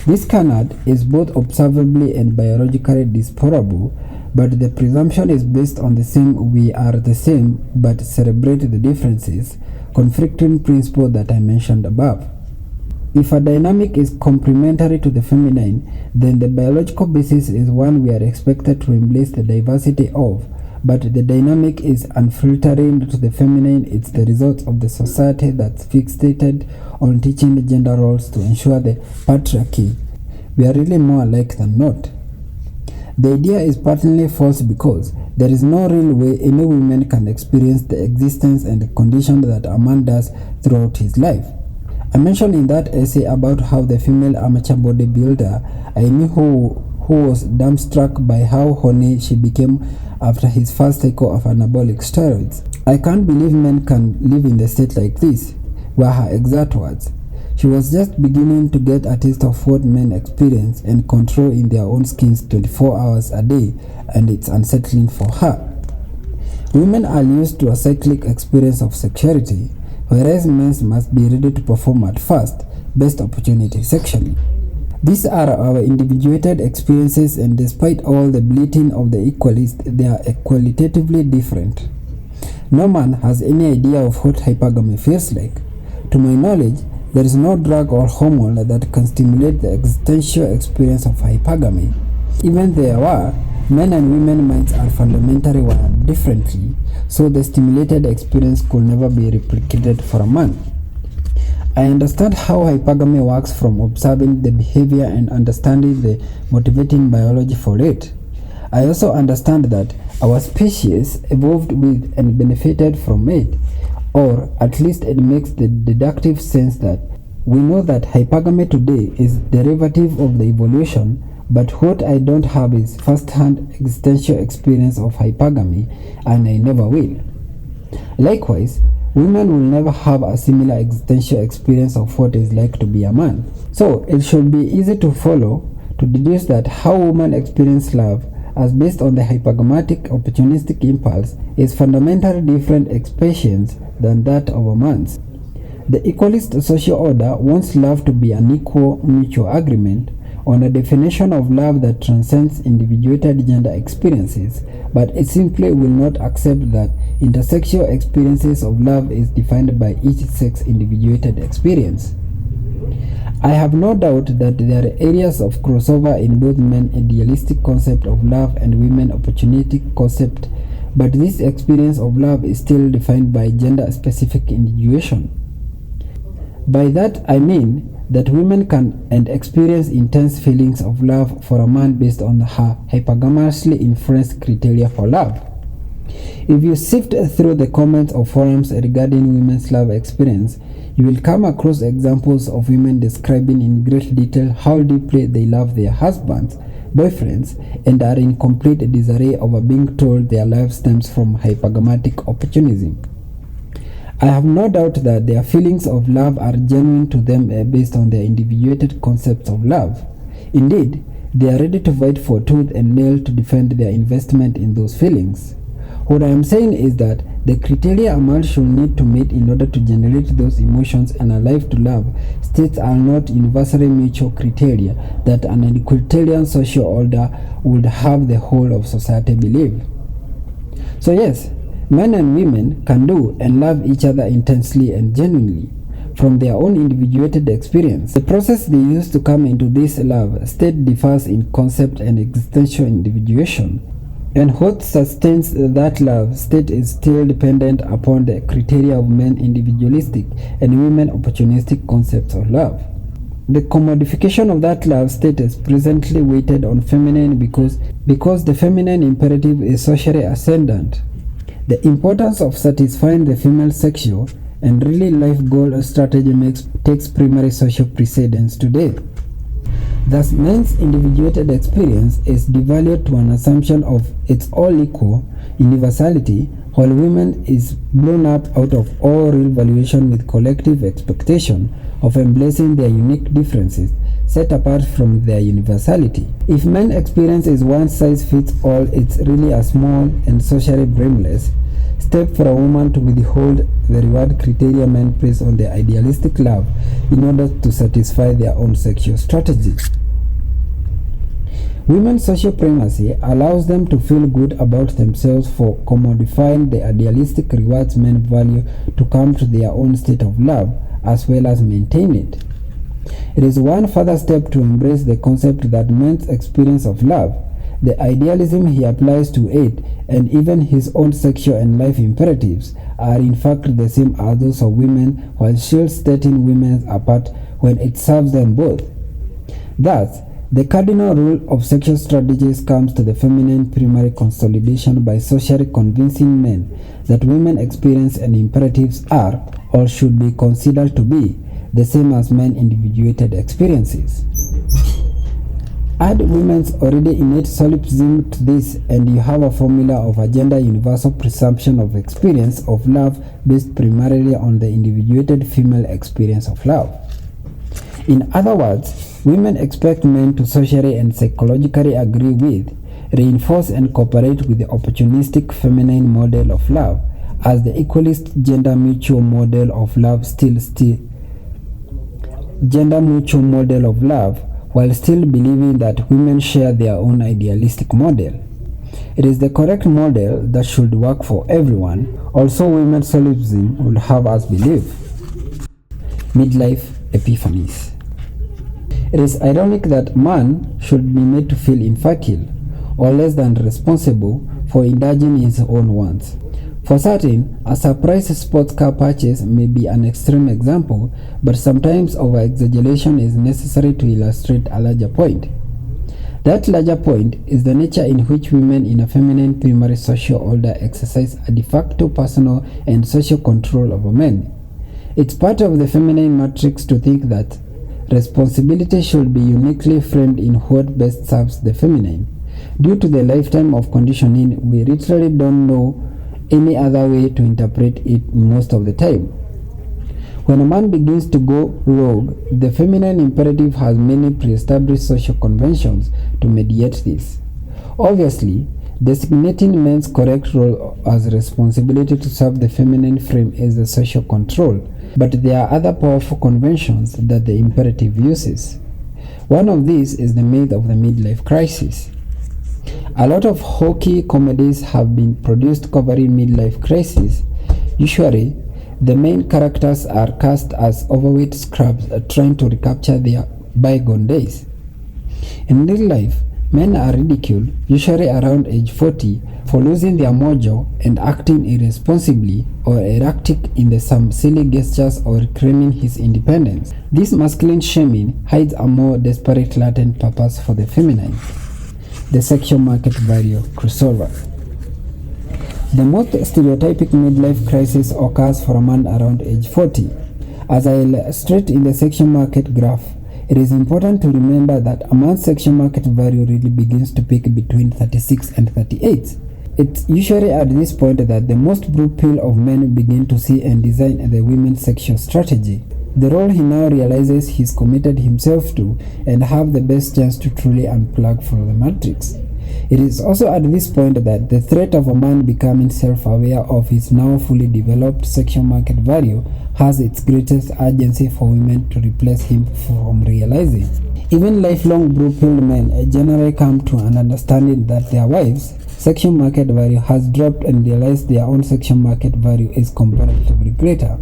This canard is both observably and biologically disprobable, but the presumption is based on the same "we are the same but celebrate the differences" conflicting principle that I mentioned above. If a dynamic is complementary to the feminine, then the biological basis is one we are expected to embrace the diversity of, but the dynamic is unfiltering to the feminine. It's the result of the society that's fixated on teaching gender roles to ensure the patriarchy. We are really more alike than not. The idea is patently false because there is no real way any woman can experience the existence and the condition that a man does throughout his life. I mentioned in that essay about how the female amateur bodybuilder I knew who was dumbstruck by how horny she became after his first cycle of anabolic steroids. I can't believe men can live in the state like this, were her exact words. She was just beginning to get a taste of what men experience and control in their own skins 24 hours a day, and it's unsettling for her. Women are used to a cyclic experience of sexuality, whereas men must be ready to perform at first, best opportunity sexually. These are our individuated experiences, and despite all the bleating of the equalists, they are qualitatively different. No man has any idea of what hypergamy feels like. To my knowledge, there is no drug or hormone that can stimulate the existential experience of hypergamy. Even there were, men and women minds are fundamentally wired differently, so the stimulated experience could never be replicated for a man. I understand how hypergamy works from observing the behavior and understanding the motivating biology for it. I also understand that our species evolved with and benefited from it, or at least it makes the deductive sense that we know that hypergamy today is derivative of the evolution, but what I don't have is first-hand existential experience of hypergamy, and I never will. Likewise, women will never have a similar existential experience of what it's like to be a man. So it should be easy to follow, to deduce that how women experience love as based on the hypergamatic opportunistic impulse is fundamentally different experience than that of a man's. The equalist social order wants love to be an equal mutual agreement on a definition of love that transcends individuated gender experiences, but it simply will not accept that intersexual experiences of love is defined by each sex individuated experience. I have no doubt that there are areas of crossover in both men idealistic concept of love and women opportunistic concept, but this experience of love is still defined by gender-specific individuation. By that I mean that women can and experience intense feelings of love for a man based on her hypergamously influenced criteria for love. If you sift through the comments of forums regarding women's love experience, you will come across examples of women describing in great detail how deeply they love their husbands, boyfriends, and are in complete disarray over being told their life stems from hypergamatic opportunism. I have no doubt that their feelings of love are genuine to them based on their individuated concepts of love. Indeed, they are ready to fight for tooth and nail to defend their investment in those feelings. What I am saying is that the criteria a man should need to meet in order to generate those emotions and a life to love states are not universally mutual criteria that an equalitarian social order would have the whole of society believe. So yes, men and women can do and love each other intensely and genuinely from their own individuated experience. The process they use to come into this love state differs in concept and existential individuation, and what sustains that love state is still dependent upon the criteria of men individualistic and women opportunistic concepts of love. The commodification of that love state is presently weighted on feminine because the feminine imperative is socially ascendant. The importance of satisfying the female sexual and really life goal strategy takes primary social precedence today. Thus, men's individuated experience is devalued to an assumption of its all-equal universality, while women is blown up out of all real valuation with collective expectation of embracing their unique differences set apart from their universality. If men's experience is one size fits all, it's really a small and socially brainless step for a woman to withhold the reward criteria men place on their idealistic love in order to satisfy their own sexual strategy. Women's social primacy allows them to feel good about themselves for commodifying the idealistic rewards men value to come to their own state of love as well as maintain it. It is one further step to embrace the concept that men's experience of love, the idealism he applies to it, and even his own sexual and life imperatives are in fact the same as those of women, while still setting women apart when it serves them both. Thus, the cardinal rule of sexual strategies comes to the feminine primary consolidation by socially convincing men that women's experience and imperatives are, or should be considered to be, the same as men's individuated experiences. Add women's already innate solipsism to this, and you have a formula of a gender universal presumption of experience of love based primarily on the individuated female experience of love. In other words, women expect men to socially and psychologically agree with, reinforce and cooperate with the opportunistic feminine model of love as the equalist gender mutual model of love while still believing that women share their own idealistic model. It is the correct model that should work for everyone. Also, women's solipsism would have us believe. Midlife epiphanies. It is ironic that man should be made to feel infertile or less than responsible for indulging in his own wants. For certain, a surprise sports car purchase may be an extreme example, but sometimes over-exaggeration is necessary to illustrate a larger point. That larger point is the nature in which women in a feminine primary social order exercise a de facto personal and social control over men. It's part of the feminine matrix to think that responsibility should be uniquely framed in what best serves the feminine. Due to the lifetime of conditioning, we literally don't know any other way to interpret it most of the time. When a man begins to go rogue, the feminine imperative has many pre-established social conventions to mediate this. Obviously, designating men's correct role as responsibility to serve the feminine frame is the social control, but there are other powerful conventions that the imperative uses. One of these is the myth of the midlife crisis. A lot of hokey comedies have been produced covering midlife crisis. Usually, the main characters are cast as overweight scrubs trying to recapture their bygone days. In real life, men are ridiculed, usually around age 40, for losing their mojo and acting irresponsibly or erratic in some silly gestures or claiming his independence. This masculine shaming hides a more desperate latent purpose for the feminine. The sexual market value crossover. The most stereotypic midlife crisis occurs for a man around age 40. As I illustrate in the sexual market graph, it is important to remember that a man's sexual market value really begins to peak between 36 and 38. It's usually at this point that the most blue pill of men begin to see and design the women's sexual strategy, the role he now realizes he's committed himself to and have the best chance to truly unplug from the matrix. It is also at this point that the threat of a man becoming self-aware of his now fully developed sexual market value has its greatest urgency for women to replace him from realizing. Even lifelong blue-pilled men generally come to an understanding that their wives' sexual market value has dropped and realize their own sexual market value is comparatively greater.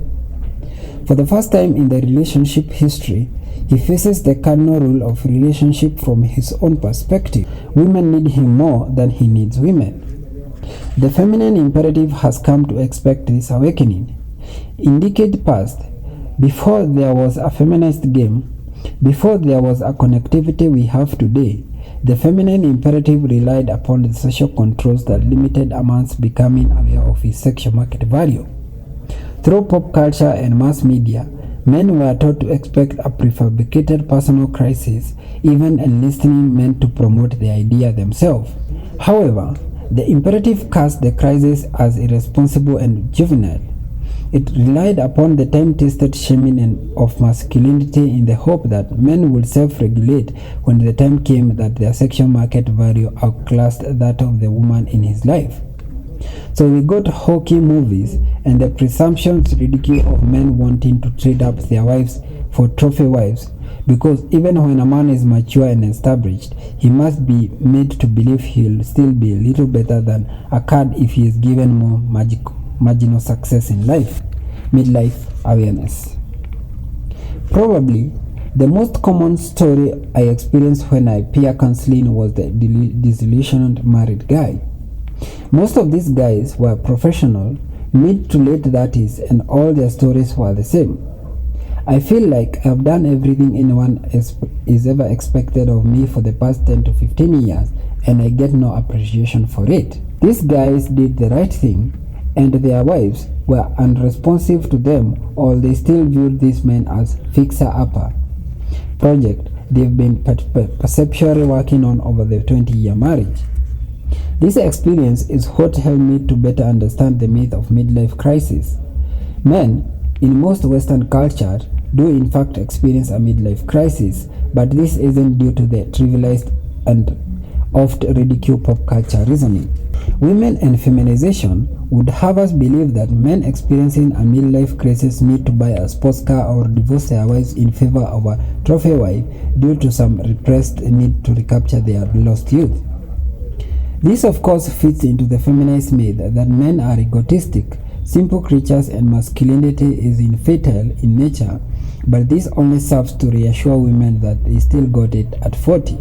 For the first time in the relationship history, he faces the cardinal rule of relationship from his own perspective. Women need him more than he needs women. The feminine imperative has come to expect this awakening. In decades past, before there was a feminist game, Before there was a connectivity we have today, the feminine imperative relied upon the social controls that limited a man's becoming aware of his sexual market value. Through pop culture and mass media, men were taught to expect a prefabricated personal crisis, even enlisting men to promote the idea themselves. However, the imperative cast the crisis as irresponsible and juvenile. It relied upon the time-tested shaming of masculinity in the hope that men would self-regulate when the time came that their sexual market value outclassed that of the woman in his life. So we got hokey movies and the presumptions ridicule of men wanting to trade up their wives for trophy wives, because even when a man is mature and established, he must be made to believe he'll still be a little better than a cad if he is given more marginal success in life. Midlife awareness. Probably the most common story I experienced when I peer counseling was the disillusioned married guy. Most of these guys were professional, mid to late 30s, and all their stories were the same. I feel like I've done everything anyone is ever expected of me for the past 10 to 15 years, and I get no appreciation for it. These guys did the right thing, and their wives were unresponsive to them, or they still viewed these men as fixer-upper project they've been perceptually working on over the 20-year marriage. This experience is what helped me to better understand the myth of midlife crisis. Men, in most Western culture, do in fact experience a midlife crisis, but this isn't due to the trivialized and oft ridiculed pop culture reasoning. Women and feminization would have us believe that men experiencing a midlife crisis need to buy a sports car or divorce their wives in favor of a trophy wife due to some repressed need to recapture their lost youth. This of course fits into the feminist myth that men are egotistic, simple creatures and masculinity is infantile in nature, but this only serves to reassure women that they still got it at 40.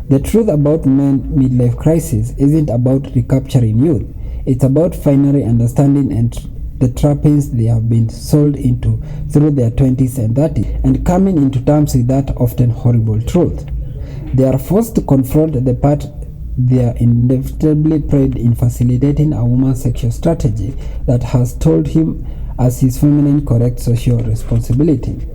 The truth about men's midlife crisis isn't about recapturing youth. It's about finally understanding the trappings they have been sold into through their 20s and 30s and coming into terms with that often horrible truth. They are forced to confront the part they are inevitably played in facilitating a woman's sexual strategy that has told him as his feminine correct social responsibility.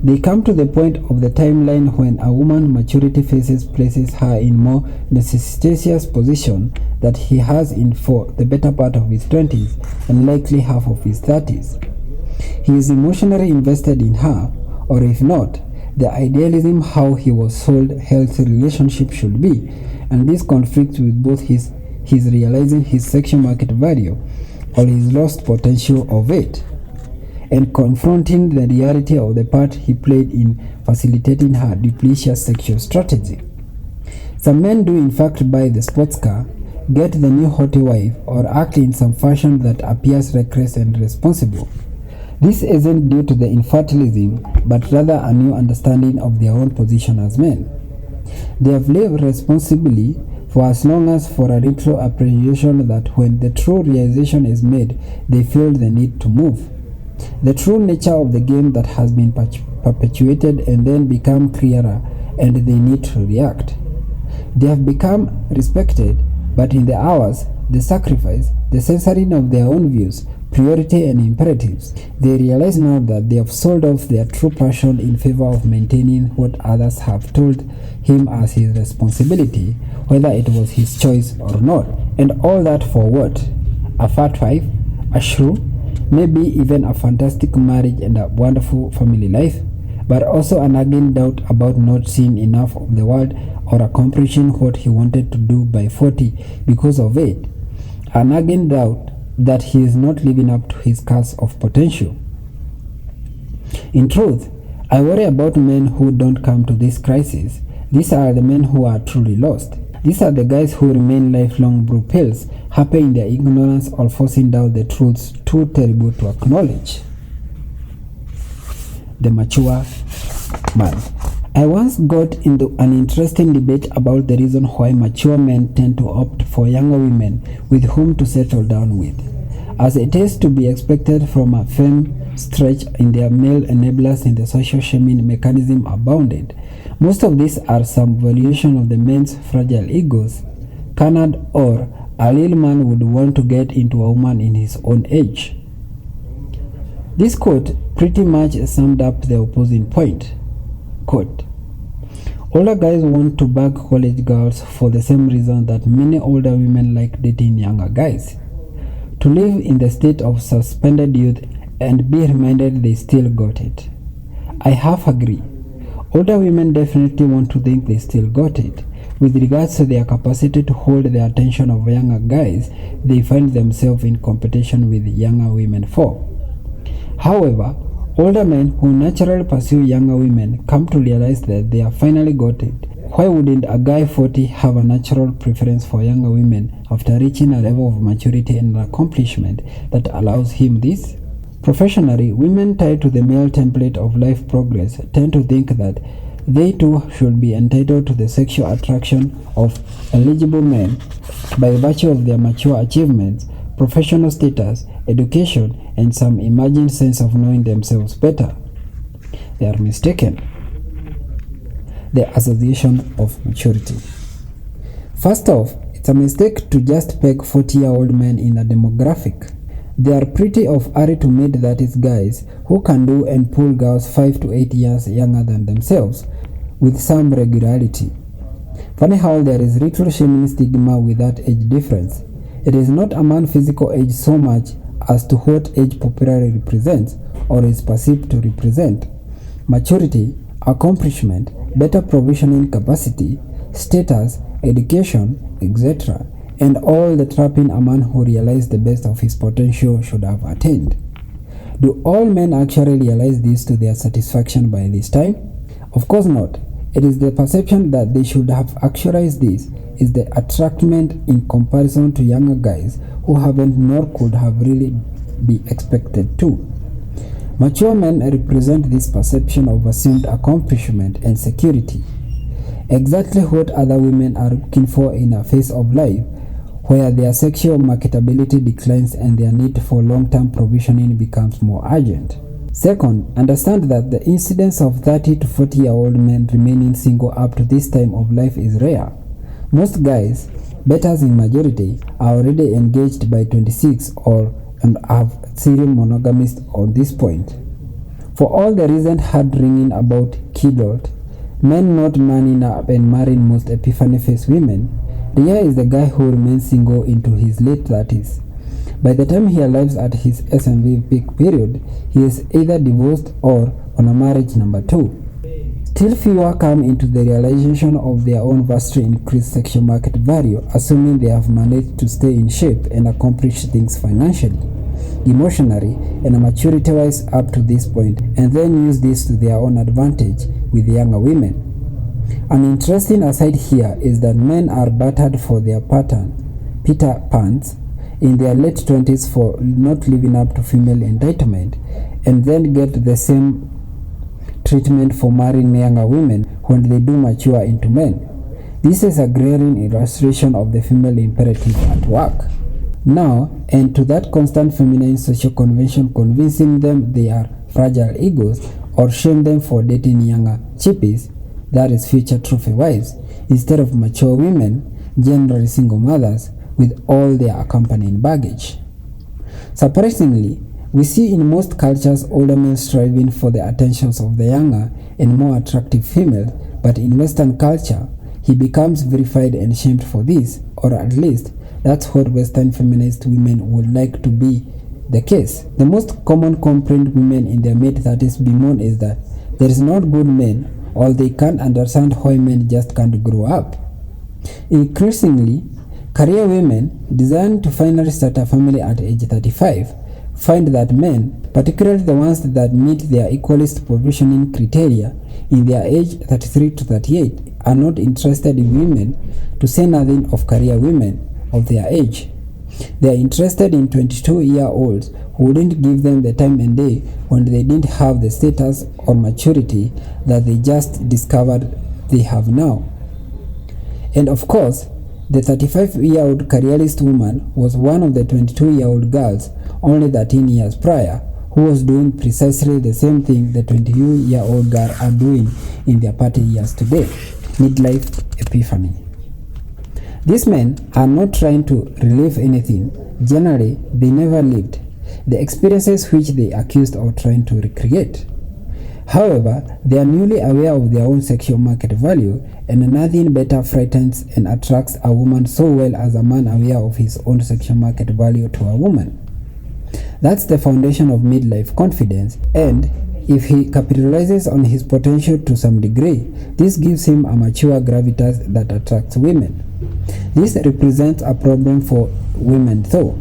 They come to the point of the timeline when a woman's maturity places her in more necessitous position that he has in for the better part of his 20s and likely half of his 30s. He is emotionally invested in her, or if not, the idealism how he was sold healthy relationship should be, and this conflicts with both his realizing his sexual market value or his lost potential of it, and confronting the reality of the part he played in facilitating her duplicitous sexual strategy. Some men do in fact buy the sports car, get the new hottie wife, or act in some fashion that appears reckless and responsible. This isn't due to the infantilism, but rather a new understanding of their own position as men. They have lived responsibly for as long as for a little appreciation that when the true realization is made, they feel the need to move. The true nature of the game that has been perpetuated and then become clearer, and they need to react. They have become respected, but in the hours, the sacrifice, the censoring of their own views, priority and imperatives, they realize now that they have sold off their true passion in favor of maintaining what others have told him as his responsibility, whether it was his choice or not. And all that for what? A fat wife? A shrew? Maybe even a fantastic marriage and a wonderful family life, but also a nagging doubt about not seeing enough of the world or accomplishing what he wanted to do by 40 because of it. A nagging doubt that he is not living up to his cast of potential. In truth, I worry about men who don't come to this crisis. These are the men who are truly lost. These are the guys who remain lifelong blue pills, happy in their ignorance or forcing down the truths too terrible to acknowledge. The mature man. I once got into an interesting debate about the reason why mature men tend to opt for younger women with whom to settle down with, as it is to be expected from a femme stretch in their male enablers in the social shaming mechanism abounded. Most of these are some variation of the men's fragile egos, carned or a real man would want to get into a woman in his own age. This quote pretty much summed up the opposing point. Quote, older guys want to bag college girls for the same reason that many older women like dating younger guys. To live in the state of suspended youth and be reminded they still got it. I half agree. Older women definitely want to think they still got it. With regards to their capacity to hold the attention of younger guys, they find themselves in competition with younger women for. However, older men who naturally pursue younger women come to realize that they have finally got it. Why wouldn't a guy 40 have a natural preference for younger women after reaching a level of maturity and accomplishment that allows him this? Professionally, women tied to the male template of life progress tend to think that they too should be entitled to the sexual attraction of eligible men by virtue of their mature achievements, professional status, education, and some imagined sense of knowing themselves better. They are mistaken. The association of maturity. First off, it's a mistake to just peg 40-year-old men in a demographic. There are pretty of early to mid-30s guys who can do and pull girls 5 to 8 years younger than themselves with some regularity. Funny how there is little shaming stigma with that age difference. It is not a man's physical age so much as to what age popularly represents or is perceived to represent. Maturity, accomplishment, better provisioning capacity, status, education, etc., and all the trapping a man who realized the best of his potential should have attained. Do all men actually realize this to their satisfaction by this time? Of course not. It is the perception that they should have actualized this is the attractment in comparison to younger guys who haven't nor could have really be expected to. Mature men represent this perception of assumed accomplishment and security. Exactly what other women are looking for in a phase of life where their sexual marketability declines and their need for long-term provisioning becomes more urgent. Second, understand that the incidence of 30 to 40-year-old men remaining single up to this time of life is rare. Most guys, betters in majority, are already engaged by 26 and have serial monogamists on this point. For all the recent hard-wringing about kidult, men not manning up and marrying most epiphany face women, Ria is the guy who remains single into his late 30s. By the time he arrives at his SMV peak period, he is either divorced or on a marriage number 2. Still fewer come into the realization of their own vastly increased sexual market value, assuming they have managed to stay in shape and accomplish things financially, emotionally, and maturity-wise up to this point, and then use this to their own advantage with younger women. An interesting aside here is that men are battered for their Peter Pans in their late 20s for not living up to female entitlement, and then get the same treatment for marrying younger women when they do mature into men. This is a glaring illustration of the female imperative at work. Now, and to that constant feminine social convention convincing them they are fragile egos or shame them for dating younger chippies, that is future trophy wives, instead of mature women, generally single mothers, with all their accompanying baggage. Surprisingly, we see in most cultures older men striving for the attentions of the younger and more attractive females, but in Western culture, he becomes vilified and shamed for this, or at least that's what Western feminist women would like to be the case. The most common complaint women in their mid-30s bemoan is that there is not good men, or they can't understand why men just can't grow up. Increasingly, career women designed to finally start a family at age 35 find that men, particularly the ones that meet their equalist provisioning criteria in their age 33 to 38, are not interested in women, to say nothing of career women of their age. They are interested in 22-year-olds who wouldn't give them the time and day when they didn't have the status or maturity that they just discovered they have now. And of course, the 35-year-old careerist woman was one of the 22-year-old girls only 13 years prior who was doing precisely the same thing the 20-year-old girl are doing in their party years today. Midlife epiphany. These men are not trying to relive anything. Generally, they never lived the experiences which they accused of trying to recreate. However, they are newly aware of their own sexual market value, and nothing better frightens and attracts a woman so well as a man aware of his own sexual market value to a woman. That's the foundation of midlife confidence, and if he capitalizes on his potential to some degree, this gives him a mature gravitas that attracts women. This represents a problem for women though.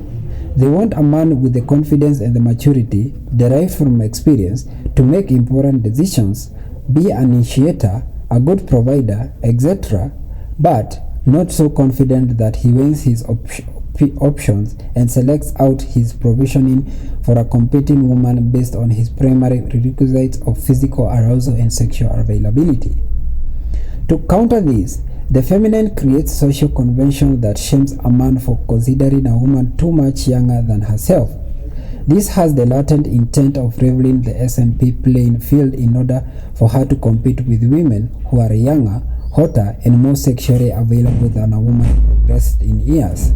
They want a man with the confidence and the maturity derived from experience to make important decisions, be an initiator, a good provider, etc., but not so confident that he weighs his options and selects out his provisioning for a competing woman based on his primary requisites of physical arousal and sexual availability. To counter this, the feminine creates social convention that shames a man for considering a woman too much younger than herself. This has the latent intent of leveling the S&P playing field in order for her to compete with women who are younger, hotter, and more sexually available than a woman progressed in years.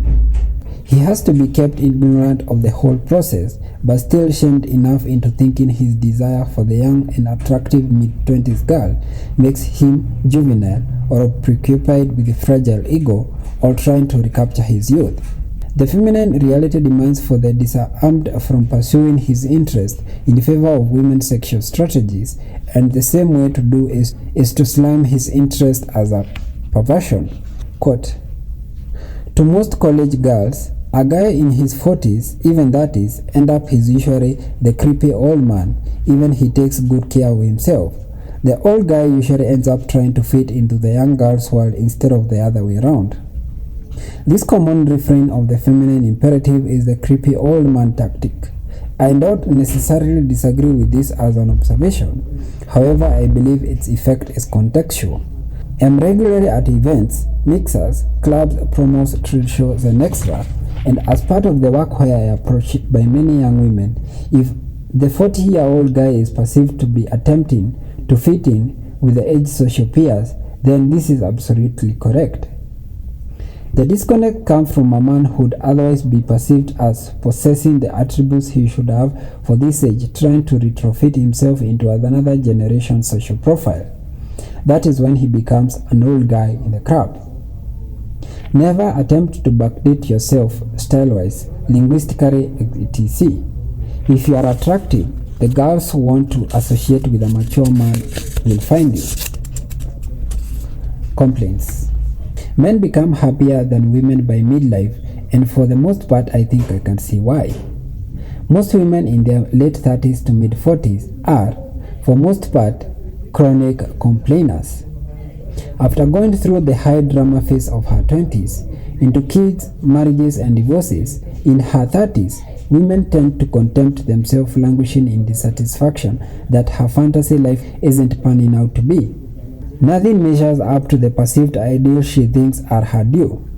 He has to be kept ignorant of the whole process, but still shamed enough into thinking his desire for the young and attractive mid-20s girl makes him juvenile or preoccupied with a fragile ego or trying to recapture his youth. The feminine reality demands for the disarmed from pursuing his interest in favor of women's sexual strategies, and the same way to do is to slam his interest as a perversion. Quote, to most college girls, a guy in his 40s, even 30s, he's usually the creepy old man, even he takes good care of himself. The old guy usually ends up trying to fit into the young girl's world instead of the other way around. This common refrain of the feminine imperative is the creepy old man tactic. I don't necessarily disagree with this as an observation. However, I believe its effect is contextual. I'm regularly at events, mixers, clubs, promos, trade shows, and extra, and as part of the work where I approached by many young women, if the 40-year-old guy is perceived to be attempting to fit in with the age social peers, then this is absolutely correct. The disconnect comes from a man who'd otherwise be perceived as possessing the attributes he should have for this age, trying to retrofit himself into another generation's social profile. That is when he becomes an old guy in the crowd. Never attempt to backdate yourself style-wise, linguistically, etc. If you are attractive, the girls who want to associate with a mature man will find you. Complaints. Men become happier than women by midlife, and for the most part I think I can see why. Most women in their late 30s to mid 40s are, for most part, chronic complainers. After going through the high drama phase of her 20s, into kids, marriages, and divorces, in her 30s, women tend to contempt themselves, languishing in dissatisfaction that her fantasy life isn't panning out to be. Nothing measures up to the perceived ideals she thinks are her due.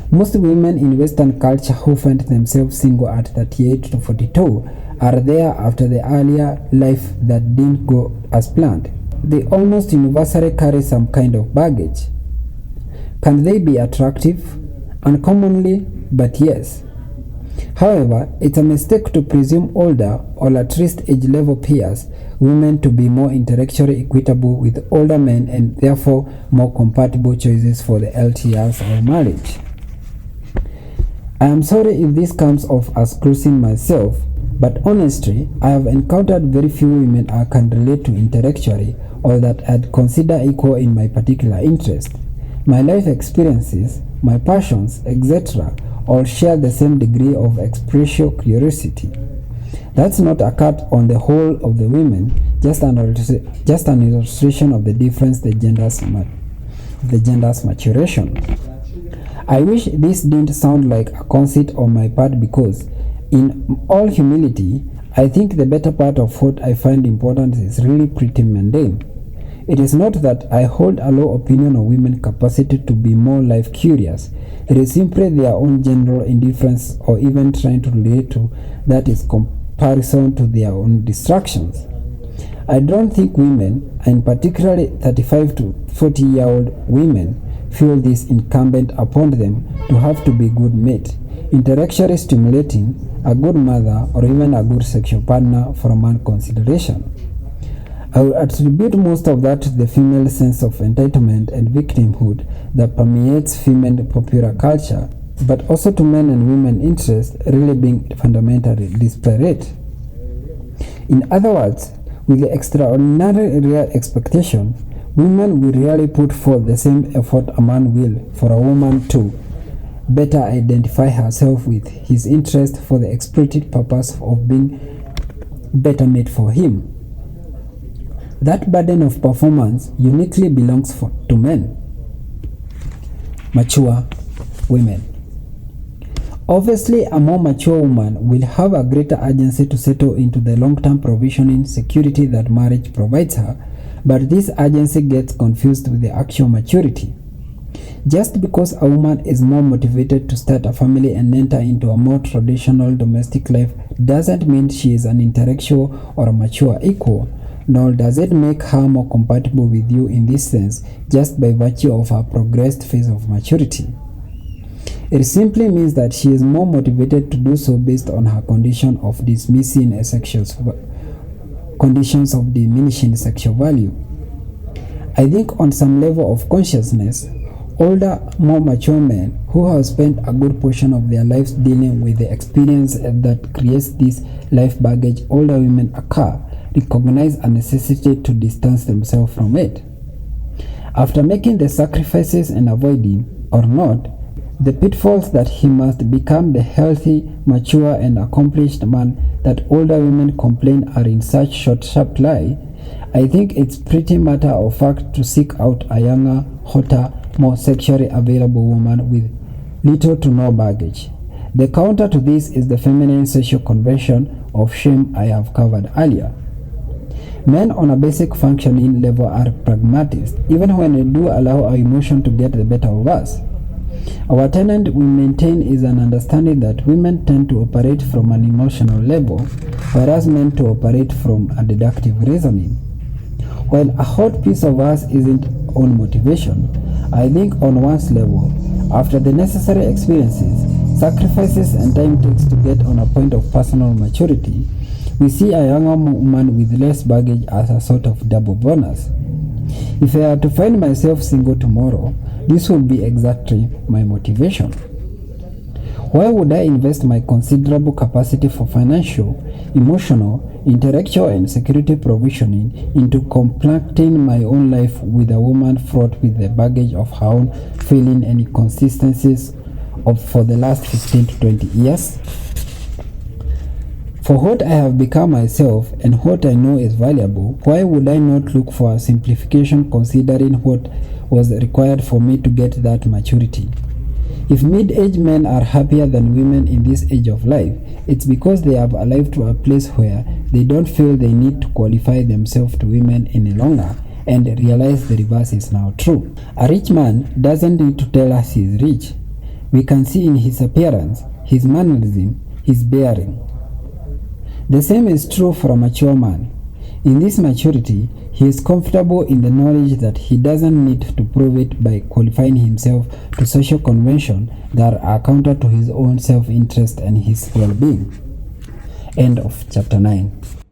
Most women in Western culture who find themselves single at 38 to 42 are there after the earlier life that didn't go as planned. They almost universally carry some kind of baggage. Can they be attractive? Uncommonly, but yes. However, it's a mistake to presume older, or at least age-level peers, women to be more intellectually equitable with older men and therefore more compatible choices for the LTRs or marriage. I am sorry if this comes off as cruising myself, but honestly, I have encountered very few women I can relate to intellectually or that I'd consider equal in my particular interest. My life experiences, my passions, etc. all share the same degree of expressive curiosity. That's not a cut on the whole of the women, just an illustration of the difference the gender's maturation. I wish this didn't sound like a conceit on my part because, in all humility, I think the better part of what I find important is really pretty mundane. It is not that I hold a low opinion of women's capacity to be more life curious. It is simply their own general indifference or even trying to relate to that is comparison to their own distractions. I don't think women, and particularly 35 to 40-year-old women, feel this incumbent upon them to have to be good mate, intellectually stimulating, a good mother, or even a good sexual partner for a man consideration. I would attribute most of that to the female sense of entitlement and victimhood that permeates female popular culture, but also to men and women interests really being fundamentally disparate. In other words, with the extraordinary real expectation, women will really put forth the same effort a man will for a woman to better identify herself with his interest for the explicit purpose of being better made for him. That burden of performance uniquely belongs to men. Mature women. Obviously, a more mature woman will have a greater agency to settle into the long-term provisioning security that marriage provides her, but this agency gets confused with the actual maturity. Just because a woman is more motivated to start a family and enter into a more traditional domestic life doesn't mean she is an intellectual or a mature equal, nor does it make her more compatible with you in this sense just by virtue of her progressed phase of maturity. It simply means that she is more motivated to do so based on her condition of dismissing a conditions of diminishing sexual value. I think on some level of consciousness, older, more mature men who have spent a good portion of their lives dealing with the experience that creates this life baggage older women occur recognize a necessity to distance themselves from it. After making the sacrifices and avoiding, or not, the pitfalls that he must become the healthy, mature, and accomplished man that older women complain are in such short supply, I think it's pretty matter of fact to seek out a younger, hotter, more sexually available woman with little to no baggage. The counter to this is the feminine social convention of shame I have covered earlier. Men on a basic functioning level are pragmatists, even when they do allow our emotion to get the better of us. Our tenet we maintain is an understanding that women tend to operate from an emotional level, whereas men to operate from a deductive reasoning. While a hot piece of us isn't on motivation, I think on one's level, after the necessary experiences, sacrifices and time takes to get on a point of personal maturity, we see a younger woman with less baggage as a sort of double bonus. If I are to find myself single tomorrow, this would be exactly my motivation. Why would I invest my considerable capacity for financial, emotional, intellectual, and security provisioning into compacting my own life with a woman fraught with the baggage of her own failing and inconsistencies for the last 15 to 20 years? For what I have become myself and what I know is valuable, why would I not look for a simplification considering what was required for me to get that maturity? If mid-aged men are happier than women in this age of life, it's because they have arrived to a place where they don't feel they need to qualify themselves to women any longer and realize the reverse is now true. A rich man doesn't need to tell us he's rich. We can see in his appearance, his mannerism, his bearing. The same is true for a mature man. In this maturity, he is comfortable in the knowledge that he doesn't need to prove it by qualifying himself to social conventions that are counter to his own self-interest and his well-being. End of chapter 9.